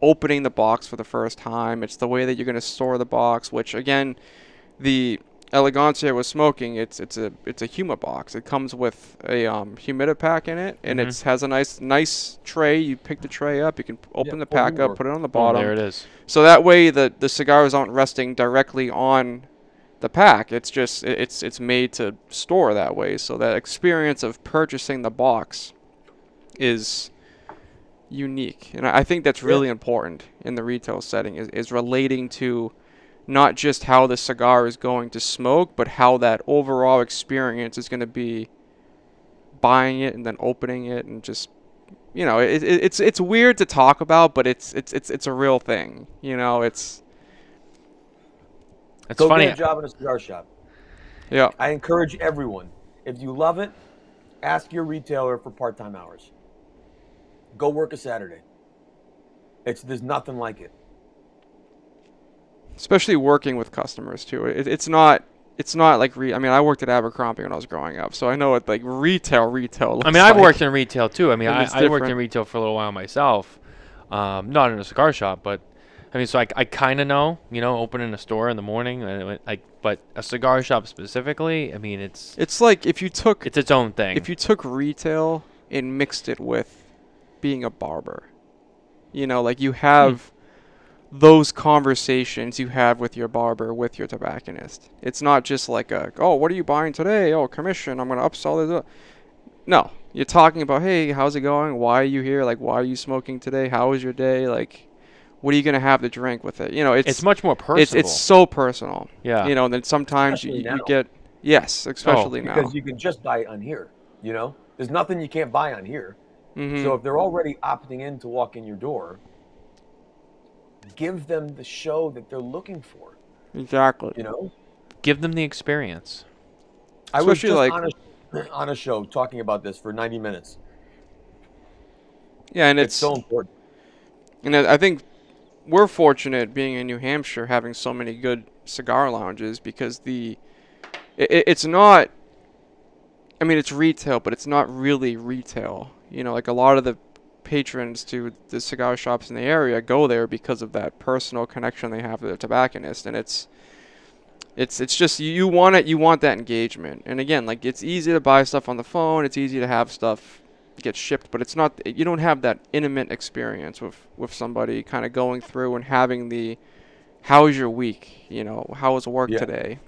opening the box for the first time, it's the way that you're going to store the box, which again, the Elegancia with smoking, it's a humid box. It comes with a humidipack in it, and it has a nice tray. You pick the tray up, you can open the pack up, put it on the bottom. There it is. So that way the cigars aren't resting directly on the pack. It's just it's made to store that way. So that experience of purchasing the box is unique, and I think that's really important in the retail setting, is relating to not just how the cigar is going to smoke, but how that overall experience is going to be buying it and then opening it, and just, you know, it's weird to talk about, but it's a real thing. You know, it's Go funny. get a job in a cigar shop. Yeah. I encourage everyone, if you love it, ask your retailer for part-time hours. Go work a Saturday. There's nothing like it. Especially working with customers too. It's not like I mean, I worked at Abercrombie when I was growing up, so I know what like retail looks I mean, I've like. worked in retail too. I mean, And it's I worked in different. retail for a little while myself, not in a cigar shop, but I mean, so I kind of know, you know, opening a store in the morning, but a cigar shop specifically, I mean, It's like if you took it's its own thing. if you took retail and mixed it with being a barber, you know, like you have those conversations you have with your barber, with your tobacconist. It's not just like oh, what are you buying today? Oh, commission, I'm going to upsell it. No, you're talking about, hey, how's it going? Why are you here? Like, why are you smoking today? How was your day? Like, what are you going to have to drink with it? You know, it's much more personal. It's so personal. Yeah. You know, and then sometimes Especially you now. get, yes, especially now. Because you can just buy it on here, you know? There's nothing you can't buy on here. So if they're already opting in to walk in your door, give them the show that they're looking for. Exactly. You know? Give them the experience. I was Especially, just like, on a show talking about this for 90 minutes. Yeah, and It's so important. And I think we're fortunate being in New Hampshire having so many good cigar lounges, because it's not, I mean, it's retail, but it's not really retail. You know, like a lot of the patrons to the cigar shops in the area go there because of that personal connection they have to the tobacconist, and it's just you want that engagement. And again, like, it's easy to buy stuff on the phone, it's easy to have stuff get shipped, but it's not, you don't have that intimate experience with somebody kind of going through and having the, how was your week, you know, how was work today.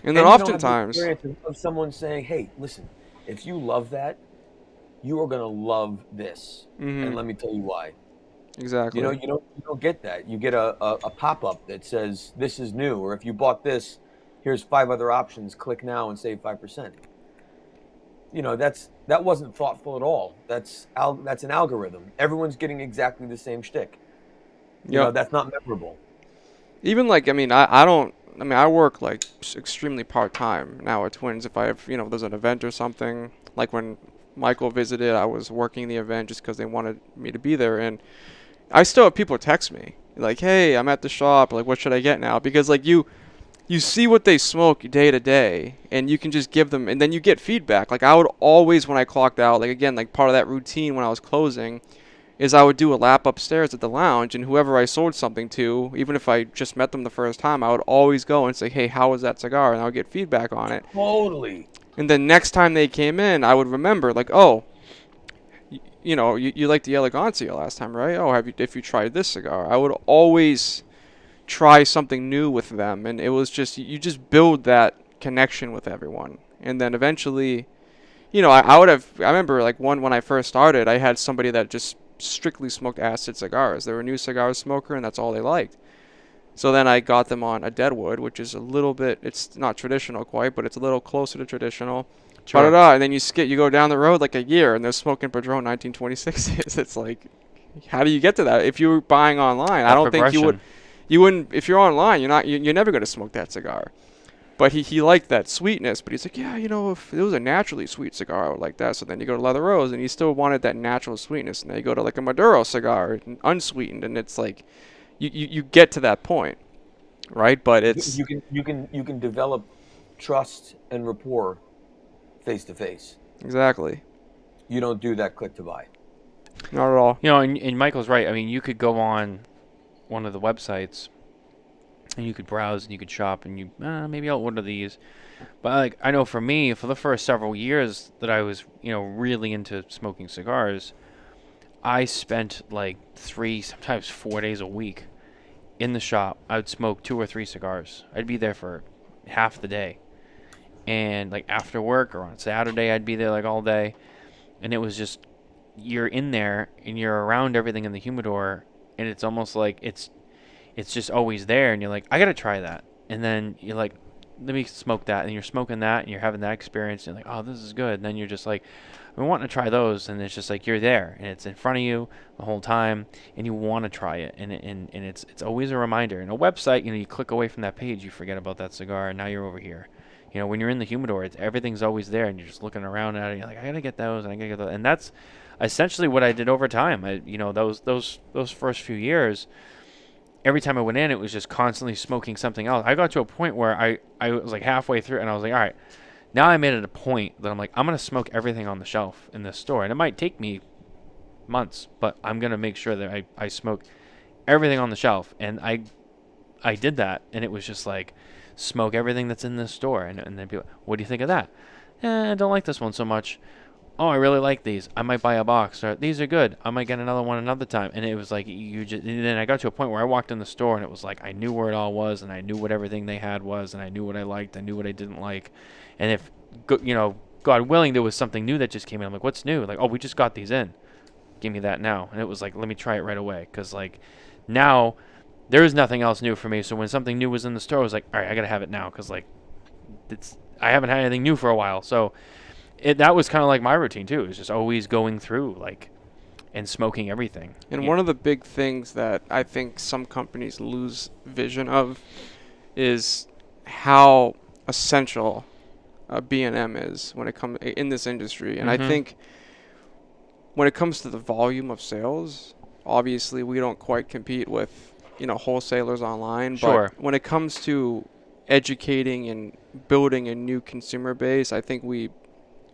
And then you don't have the oftentimes experience of someone saying, hey, listen, if you love that, you are going to love this. And let me tell you why. Exactly. You know, you don't get that. You get a pop-up that says, this is new, or if you bought this, here's 5 other options, click now and save 5%. You know, that wasn't thoughtful at all. That's an algorithm. Everyone's getting exactly the same shtick. You know, that's not memorable. Even like, I mean, I work like extremely part-time now at Twins. If I have, you know, there's an event or something, like when Michael visited, I was working the event just because they wanted me to be there. And I still have people text me like, hey, I'm at the shop, like, what should I get now? Because like you see what they smoke day to day, and you can just give them, and then you get feedback. Like, I would always, when I clocked out, like, again, like part of that routine when I was closing, is I would do a lap upstairs at the lounge, and whoever I sold something to, even if I just met them the first time, I would always go and say, hey, how was that cigar? And I would get feedback on it. Totally. And then next time they came in, I would remember, like, oh, you know, you liked the Elegancia last time, right? Oh, if you tried this cigar? I would always try something new with them, and it was just, you just build that connection with everyone. And then eventually, you know, I remember like when I first started, I had somebody that just strictly smoked acid cigars. They were a new cigar smoker, and that's all they liked. So then I got them on a Deadwood, which is a little bit, it's not traditional quite, but it's a little closer to traditional. Sure. And then you go down the road like a year, and they're smoking Padron 1926s. It's like, how do you get to that? If you were buying online, I don't think you would. You wouldn't, if you're online, you're never going to smoke that cigar. But he liked that sweetness, but he's like, yeah, if it was a naturally sweet cigar, I would like that. So then you go to Leather Rose, and he still wanted that natural sweetness. And then you go to like a Maduro cigar, unsweetened, and it's like, you get to that point, right? But it's you can develop trust and rapport face to face. exactly You don't do that click to buy. not at all. And Michael's right. I mean, you could go on one of the websites and you could browse and you could shop and maybe I'll order these. But like I know for me, for the first several years that I was, really into smoking cigars, I spent like 3, sometimes 4 days a week in the shop. I would smoke 2 or 3 cigars. I'd be there for half the day. And like after work or on Saturday, I'd be there like all day. And it was just, you're in there and you're around everything in the humidor, and it's almost like it's just always there, and you're like, I gotta try that. And then you're like, let me smoke that, and you're smoking that, and you're having that experience, and you're like, oh, this is good. And then you're just like, I'm wanting to try those, and it's just like you're there, and it's in front of you the whole time, and you want to try it, and it's always a reminder. And a website, you click away from that page, you forget about that cigar, and now you're over here. When you're in the humidor, everything's always there, and you're just looking around at it, and you're like, I gotta get those, and I gotta get those. And that's essentially what I did over time. Those first few years, every time I went in, it was just constantly smoking something else. I got to a point where I was like halfway through, and I was like, all right, now I made it a point that I'm like, I'm going to smoke everything on the shelf in this store. And it might take me months, but I'm going to make sure that I smoke everything on the shelf. And I did that, and it was just like, smoke everything that's in this store. And then people, what do you think of that? I don't like this one so much. Oh, I really like these. I might buy a box. Or these are good. I might get another one another time. And it was like and then I got to a point where I walked in the store and it was like I knew where it all was, and I knew what everything they had was, and I knew what I liked. I knew what I didn't like. And if God willing, there was something new that just came in, I'm like, what's new? Like, oh, we just got these in. Give me that now. And it was like, let me try it right away, because like now there is nothing else new for me. So when something new was in the store, I was like, all right, I gotta have it now, because like I haven't had anything new for a while. So that was kind of like my routine too. It was just always going through and smoking everything. And one of the big things that I think some companies lose vision of is how essential B&M is when it comes in this industry. And I think when it comes to the volume of sales, obviously we don't quite compete with wholesalers online. Sure. But when it comes to educating and building a new consumer base, I think we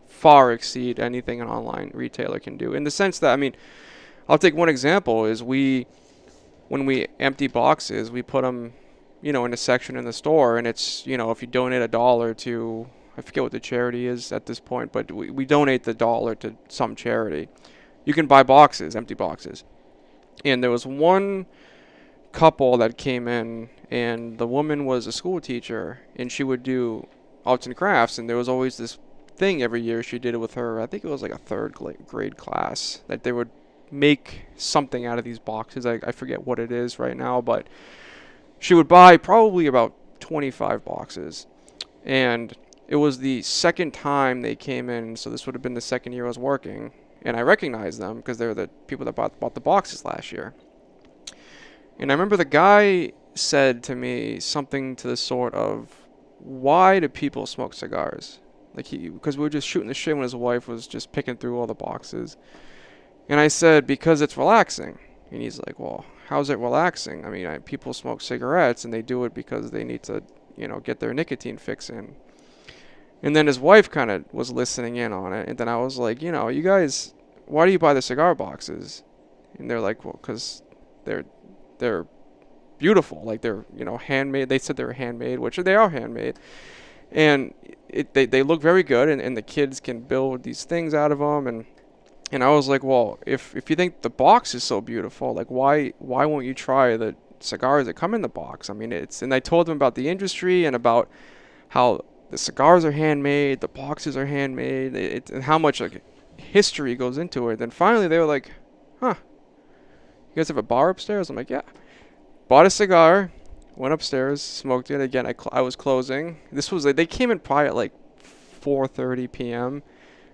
far exceed anything an online retailer can do, in the sense that, I'll take one example, is when we empty boxes, we put them in a section in the store, and it's if you donate $1 to, I forget what the charity is at this point, but we donate the $1 to some charity, you can buy boxes, empty boxes. And there was one couple that came in, and the woman was a school teacher, and she would do arts and crafts, and there was always this thing every year she did it with her, I think it was like a 3rd grade class, that they would make something out of these boxes. I forget what it is right now, but she would buy probably about 25 boxes. And it was the second time they came in, so this would have been the second year I was working, and I recognized them because they're the people that bought the boxes last year. And I remember the guy said to me something to the sort of, why do people smoke cigars? Because we were just shooting the shit when his wife was just picking through all the boxes. And I said, because it's relaxing. And he's like, well, how's it relaxing? People smoke cigarettes, and they do it because they need to, get their nicotine fix in. And then his wife kind of was listening in on it. And then I was like, you guys, why do you buy the cigar boxes? And they're like, well, because they're beautiful. Like, they're, handmade. They said they were handmade, which they are handmade. And they look very good, and the kids can build these things out of them. And I was like, well, if you think the box is so beautiful, like why won't you try the cigars that come in the box? And I told them about the industry and about how the cigars are handmade, the boxes are handmade, and how much history goes into it. Then finally they were like, huh, you guys have a bar upstairs? I'm like, yeah. Bought a cigar. Went upstairs, smoked it again. I was closing. This was they came in probably at 4:30 p.m.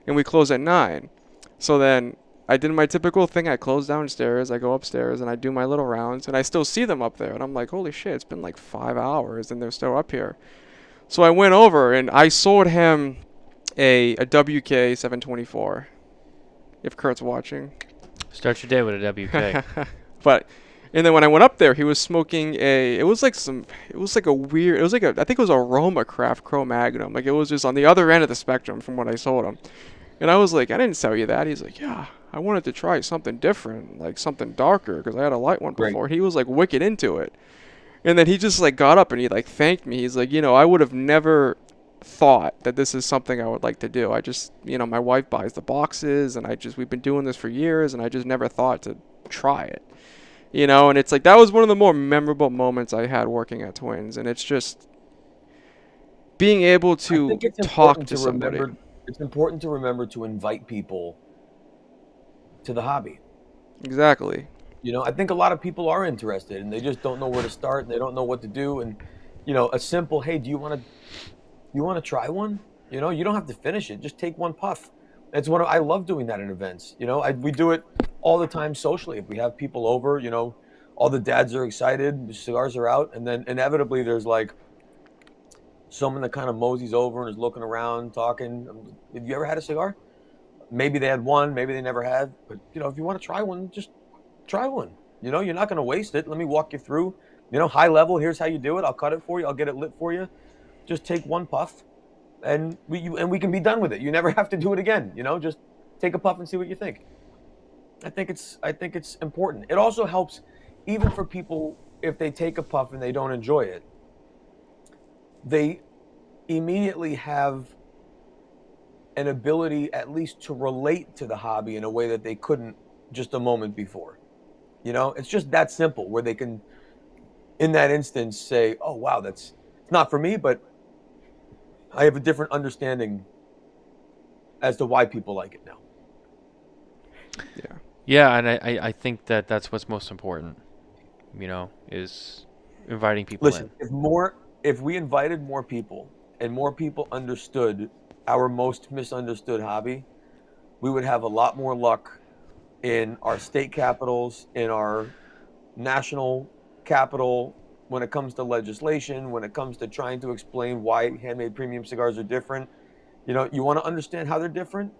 and we closed at 9. So then I did my typical thing. I close downstairs, I go upstairs, and I do my little rounds, and I still see them up there. And I'm like, holy shit, it's been like 5 hours, and they're still up here. So I went over, and I sold him a WK 724, if Kurt's watching. Start your day with a WK. But, and then when I went up there, he was smoking I think it was a Roma Craft Cro-Magnon. Like, it was just on the other end of the spectrum from what I sold him. And I was like, I didn't sell you that. He's like, yeah, I wanted to try something different, like something darker, because I had a light one before. He was like wicked into it. And then he just like got up and he like thanked me. He's like, I would have never thought that this is something I would like to do. I just, my wife buys the boxes, and we've been doing this for years, and I just never thought to try it. And it's like, that was one of the more memorable moments I had working at Twins. And it's just being able to talk to somebody. It's important to remember to invite people to the hobby. Exactly. I think a lot of people are interested, and they just don't know where to start, and they don't know what to do. And a simple, hey, do you want to try one? You don't have to finish it. Just take one puff. I love doing that in events. We do it all the time socially. If we have people over, all the dads are excited, the cigars are out, and then inevitably there's like someone that kind of moseys over and is looking around, talking. Have you ever had a cigar? Maybe they had one, maybe they never had. But, if you want to try one, just try one. You're not going to waste it. Let me walk you through, high level. Here's how you do it. I'll cut it for you. I'll get it lit for you. Just take one puff, and we can be done with it. You never have to do it again. Just take a puff and see what you think. I think it's important. It also helps, even for people, if they take a puff and they don't enjoy it, they immediately have an ability at least to relate to the hobby in a way that they couldn't just a moment before. It's just that simple, where they can, in that instance, say, oh, wow, it's not for me, but I have a different understanding as to why people like it now. Yeah. Yeah, and I think that's what's most important, is inviting people in. Listen, if we invited more people and more people understood our most misunderstood hobby, we would have a lot more luck in our state capitals, in our national capital, when it comes to legislation, when it comes to trying to explain why handmade premium cigars are different. You want to understand how they're different?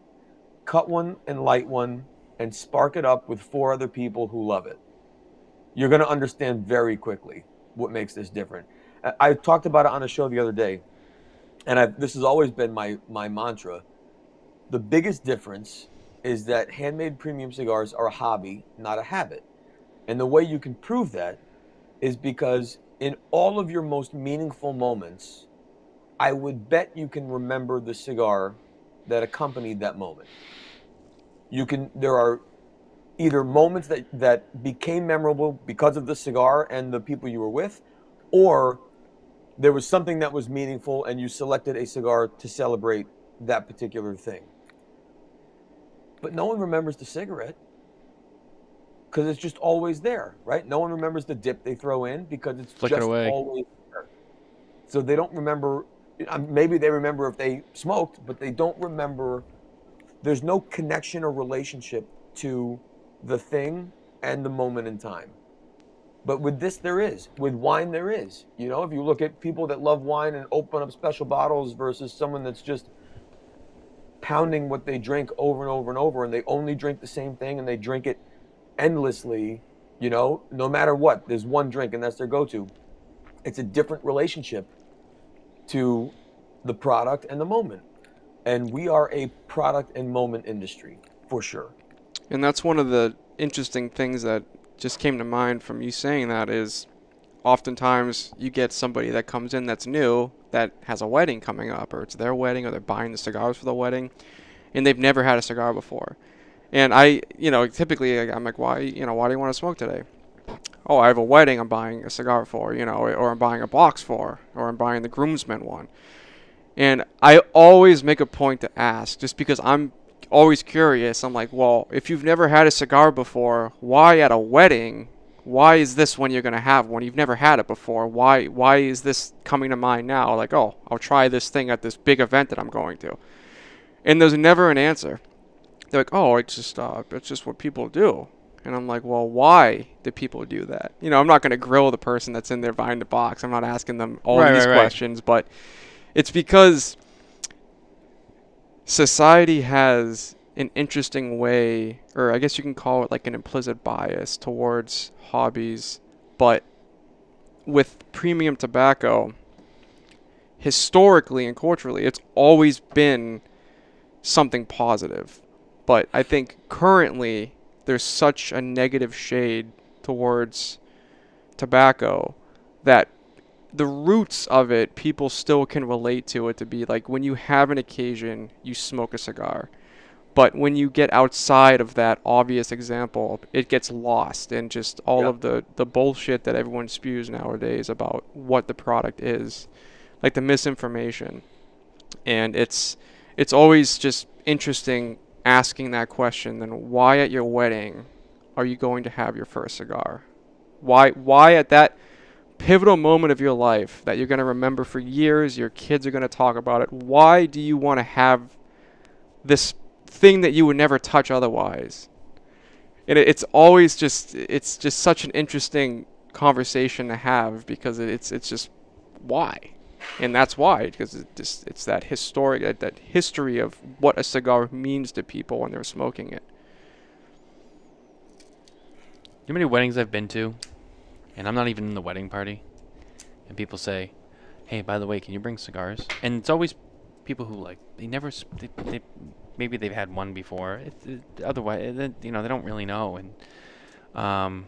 Cut one and light one and spark it up with 4 other people who love it. You're going to understand very quickly what makes this different. I talked about it on a show the other day, and this has always been my mantra. The biggest difference is that handmade premium cigars are a hobby, not a habit. And the way you can prove that is because in all of your most meaningful moments, I would bet you can remember the cigar that accompanied that moment. There are either moments that became memorable because of the cigar and the people you were with, or there was something that was meaningful and you selected a cigar to celebrate that particular thing. But no one remembers the cigarette because it's just always there, right? No one remembers the dip they throw in because it's always there. So they don't remember. Maybe they remember if they smoked, but they don't remember. There's no connection or relationship to the thing and the moment in time. But with this, there is. With wine, there is. If you look at people that love wine and open up special bottles versus someone that's just pounding what they drink over and over and over, and they only drink the same thing and they drink it endlessly, no matter what, there's one drink and that's their go-to. It's a different relationship to the product and the moment. And we are a product and moment industry, for sure. And that's one of the interesting things that just came to mind from you saying that is oftentimes you get somebody that comes in that's new, that has a wedding coming up, or it's their wedding, or they're buying the cigars for the wedding, and they've never had a cigar before. And typically I'm like, why do you want to smoke today? Oh, I have a wedding I'm buying a cigar for, or I'm buying a box for, or I'm buying the groomsmen one. And I always make a point to ask, just because I'm always curious. I'm like, well, if you've never had a cigar before, why at a wedding? Why is this one you're going to have when you've never had it before? Why is this coming to mind now? Like, oh, I'll try this thing at this big event that I'm going to. And there's never an answer. they're like, oh, it's just what people do. And I'm like, well, why do people do that? You know, I'm not going to grill the person that's in there behind the box. I'm not asking them all these questions, but it's because society has an interesting way, or I guess you can call it like an implicit bias towards hobbies. But with premium tobacco, historically and culturally, it's always been something positive. But I think currently there's such a negative shade towards tobacco that the roots of it, people still can relate to it, to be like when you have an occasion, you smoke a cigar. But when you get outside of that obvious example, it gets lost in just all of the bullshit that everyone spews nowadays about what the product is, like the misinformation. And it's always just interesting asking that question. Then why at your wedding are you going to have your first cigar? Why at that pivotal moment of your life that you're going to remember for years, your kids are going to talk about it, why do you want to have this thing that you would never touch otherwise? And it's always just, it's just such an interesting conversation to have, because it's just why. And that's why, because it's that historic, that history of what a cigar means to people when they're smoking it. You know how many weddings I've been to, and I'm not even in the wedding party, and people say, hey, by the way, can you bring cigars? And it's always people who, like, they never, they maybe they've had one before. Otherwise, you know, they don't really know. And I'm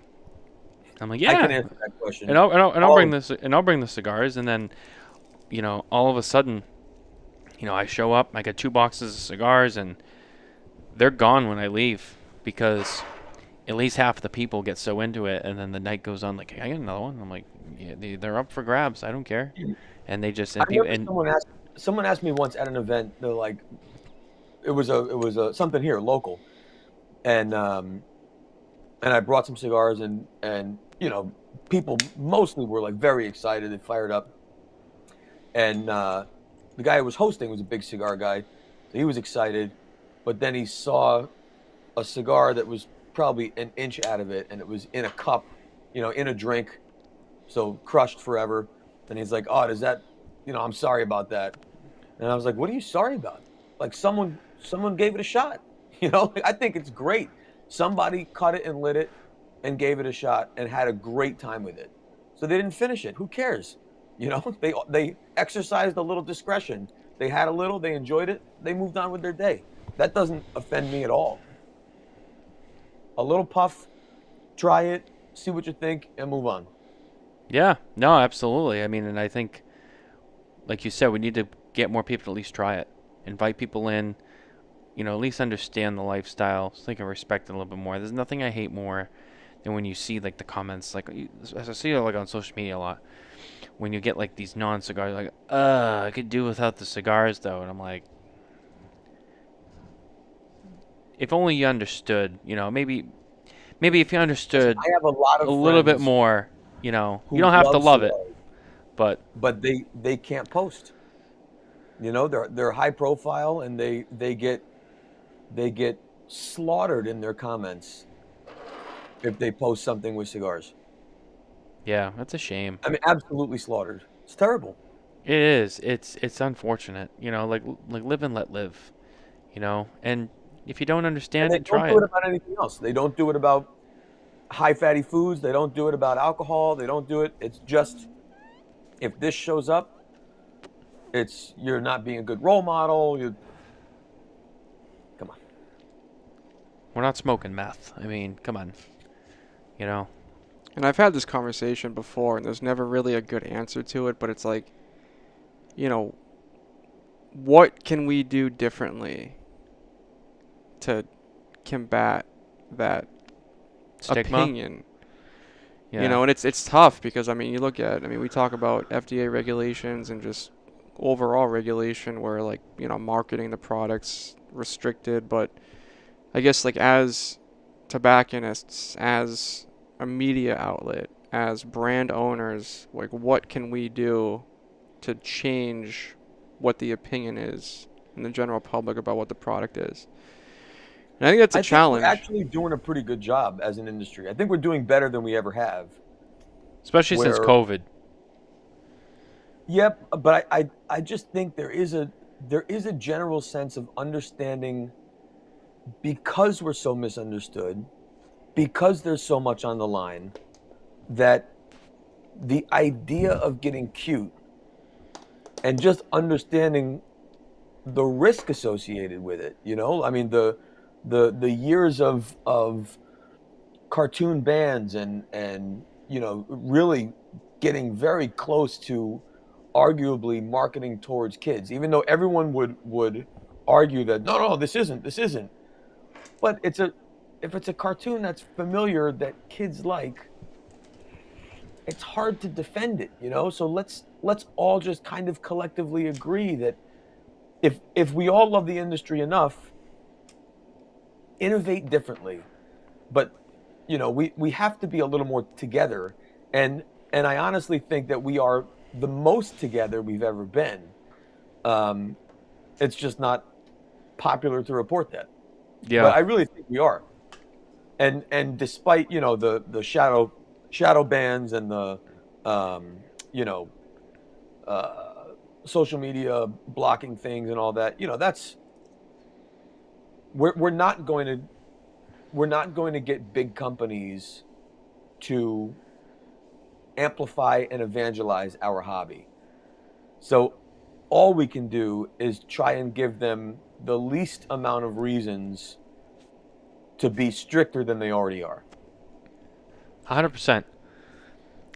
like, yeah. I can answer that question. And I'll bring this, and I'll bring the cigars, and then, you know, all of a sudden, you know, I show up, I got 2 boxes of cigars, and they're gone when I leave, because at least half the people get so into it, and then the night goes on, like, hey, I got another one. I'm like, yeah, they're up for grabs. I don't care. And they just, someone asked me once at an event, they're like, it was a something here local, and I brought some cigars, and you know, people mostly were like very excited and fired up. And the guy who was hosting was a big cigar guy, so he was excited. But then he saw a cigar that was probably an inch out of it, and it was in a cup, you know, in a drink, so crushed forever. And he's like, "Oh, does that, you know, I'm sorry about that." And I was like, "What are you sorry about? Like someone gave it a shot, you know? I think it's great. Somebody cut it and lit it, and gave it a shot, and had a great time with it. So they didn't finish it. Who cares?" You know, they exercised a little discretion. They had a little, they enjoyed it, they moved on with their day. That doesn't offend me at all. A little puff, try it, see what you think, and move on. Yeah, no, absolutely. I mean, and I think, like you said, we need to get more people to at least try it. Invite people in, you know, at least understand the lifestyle, so they can respect it a little bit more. There's nothing I hate more than when you see, like, the comments, like, as I see it, like, on social media a lot, when you get, like, these non-cigars, like, I could do without the cigars, though. And I'm like, if only you understood, you know, maybe if you understood I have a lot of a little bit friends more, you know, who you don't have to love it, cigars, but they can't post. You know, they're high profile, and they get slaughtered in their comments if they post something with cigars. yeah, that's a shame. I mean, absolutely slaughtered. It's terrible. It is. It's unfortunate, you know, like live and let live, you know. And if you don't understand And they it, try don't do it. it about anything else. They don't do it about high fatty foods. They don't do it about alcohol. They don't do it. It's just, if this shows up, it's, you're not being a good role model. Come on. We're not smoking meth. I mean, come on, you know. And I've had this conversation before, and there's never really a good answer to it, but it's like, you know, what can we do differently to combat that Stigma. opinion? Yeah. You know, and it's tough, because, I mean, you look at, I mean, we talk about FDA regulations and just overall regulation where, like, you know, marketing the products restricted, but I guess, like, as tobacconists, as a media outlet, as brand owners, like, what can we do to change what the opinion is in the general public about what the product is? And I think that's a I think challenge. we're actually doing a pretty good job as an industry. I think we're doing better than we ever have. Especially since Where- COVID. Yep, but I just think there is a general sense of understanding, because we're so misunderstood, because there's so much on the line, that the idea of getting cute and just understanding the risk associated with it, I mean, the years of cartoon bands and really getting very close to arguably marketing towards kids, even though everyone would argue that no, this isn't. But if it's a cartoon that's familiar that kids like, it's hard to defend it, So let's all just kind of collectively agree that if we all love the industry enough, innovate differently. But we have to be a little more together, and I honestly think that we are the most together we've ever been. It's just not popular to report that. Yeah. But I really think we are. And despite the shadow bans and the social media blocking things and all that, that's we're not going to get big companies to amplify and evangelize our hobby. So all we can do is try and give them the least amount of reasons to be stricter than they already are. 100%.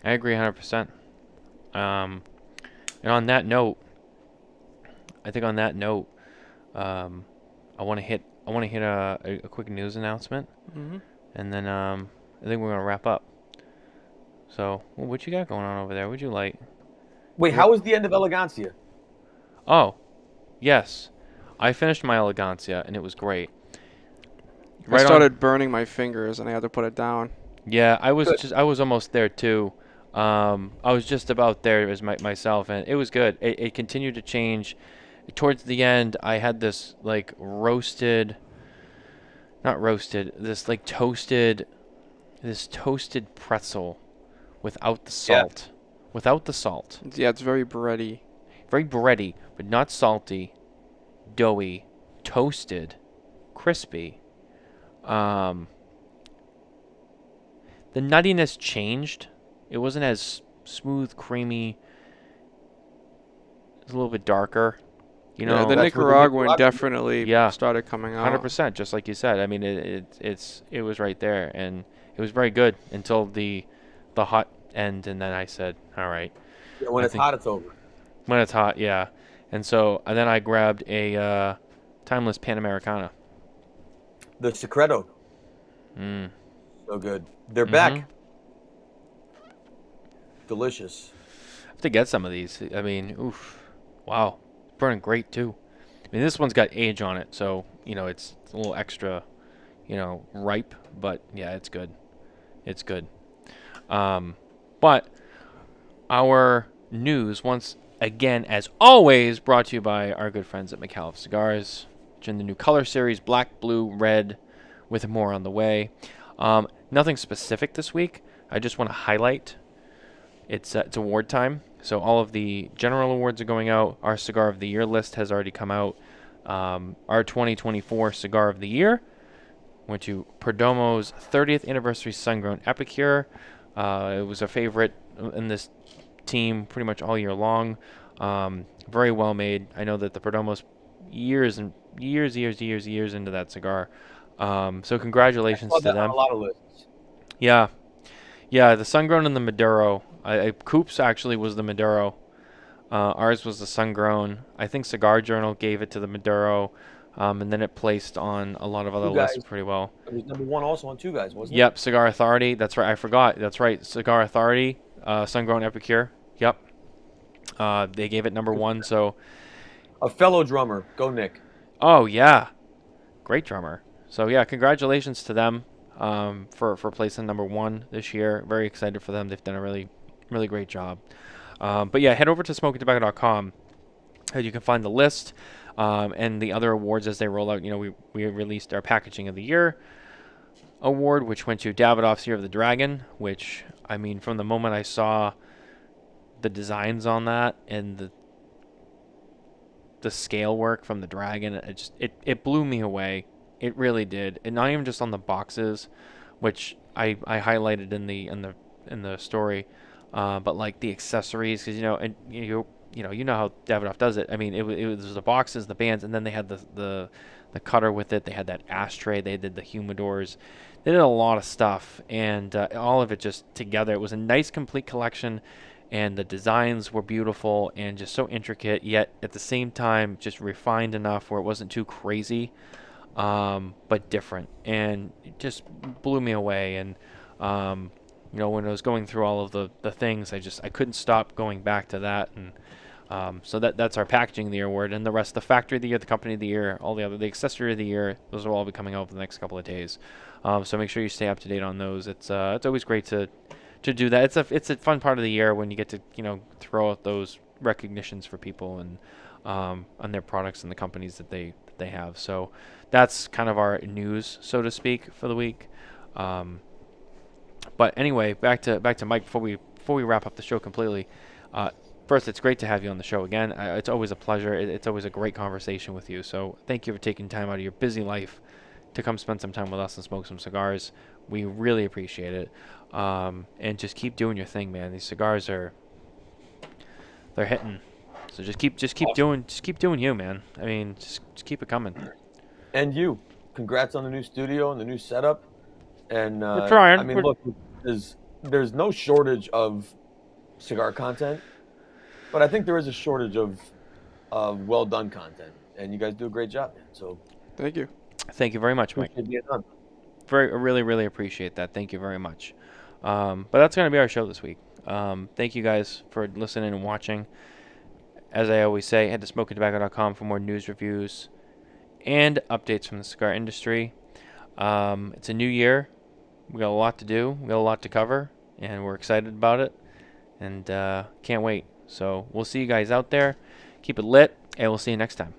I agree 100%. And on that note, I want to hit a quick news announcement, and then I think we're gonna wrap up. So, what you got going on over there? What'd you like? Wait, how was the end of Elegancia? Oh, yes, I finished my Elegancia and it was great. I started burning my fingers and I had to put it down. Yeah, I was almost there too. I was just about there as myself, and it was good. It continued to change. Towards the end, I had this like toasted pretzel without the salt. Without the salt. Yeah, it's very bready. Very bready, but not salty, doughy, toasted, crispy. The nuttiness changed. It wasn't as smooth, creamy. It was a little bit darker. The that's Nicaraguan definitely Yeah. started coming out. 100%, just like you said. I mean, it was right there, and it was very good until the hot end, and then I said, all right. Yeah, when it's hot, it's over. When it's hot, yeah. And then I grabbed a timeless Panamericana. The Secreto. So good. They're back. Delicious. I have to get some of these. I mean, oof. Wow. Burning great, too. I mean, this one's got age on it, so, it's a little extra, ripe. But, yeah, it's good. It's good. But our news, once again, as always, brought to you by our good friends at Micallef Cigars. Which in the new color series, black, blue, red, with more on the way. Nothing specific this week. I just want to highlight it's award time. So all of the general awards are going out. Our Cigar of the Year list has already come out. Our 2024 Cigar of the Year went to Perdomo's 30th Anniversary Sun-Grown Epicure. It was a favorite in this team pretty much all year long. Very well made. I know that the Perdomo's years into that cigar. So congratulations to them. On a lot of lists. Yeah, the Sun-Grown and the Maduro. Coops actually was the Maduro. Ours was the Sun-Grown. I think Cigar Journal gave it to the Maduro, and then it placed on a lot of other lists pretty well. It was number one also on Two Guys, wasn't it? Yep, Cigar Authority. That's right. I forgot. That's right. Cigar Authority, Sun-Grown Epicure. Yep. They gave it number one. So. A fellow drummer. Go Nick. Oh yeah, great drummer. So yeah, congratulations to them for placing number one this year. Very excited for them. They've done a really great job. But yeah, head over to SmokinTabacco.com. You can find the list. And the other awards as they roll out. We released our Packaging of the Year award, which went to Davidoff's Year of the Dragon, which, I mean, from the moment I saw the designs on that and the scale work from the dragon, it blew me away. It really did. And not even just on the boxes, which I highlighted in the story, but like the accessories, because you know how Davidoff does it. I mean, it was the boxes, the bands, and then they had the cutter with it. They had that ashtray. They did the humidors. They did a lot of stuff, and all of it just together. It was a nice, complete collection, and the designs were beautiful and just so intricate, yet at the same time just refined enough where it wasn't too crazy, but different, and it just blew me away. And when I was going through all of the things, I couldn't stop going back to that. And so that's our Packaging of the Year award, and the rest, the Factory of the Year, the Company of the Year, the Accessory of the Year, those will all be coming out over the next couple of days. So make sure you stay up to date on those. It's always great to do that. It's a fun part of the year when you get to throw out those recognitions for people and on their products and the companies that they have. So that's kind of our news, so to speak, for the week. But anyway, back to Mike before we wrap up the show completely. First, it's great to have you on the show again. It's always a pleasure. It's always a great conversation with you. So thank you for taking time out of your busy life to come spend some time with us and smoke some cigars. We really appreciate it. And just keep doing your thing, man. These cigars they're hitting. So just keep doing you, man. I mean, just keep it coming. And you, congrats on the new studio and the new setup. And we're trying. I mean, look, there's no shortage of cigar content, but I think there is a shortage of well done content, and you guys do a great job, man. So Thank you. Thank you very much, Mike. appreciate being on. Really, really appreciate that. Thank you very much. But that's going to be our show this week. Thank you guys for listening and watching. As I always say, head to SmokinTabacco.com for more news, reviews, and updates from the cigar industry. It's a new year. We got a lot to do. We got a lot to cover, and we're excited about it. And can't wait. So we'll see you guys out there. Keep it lit, and we'll see you next time.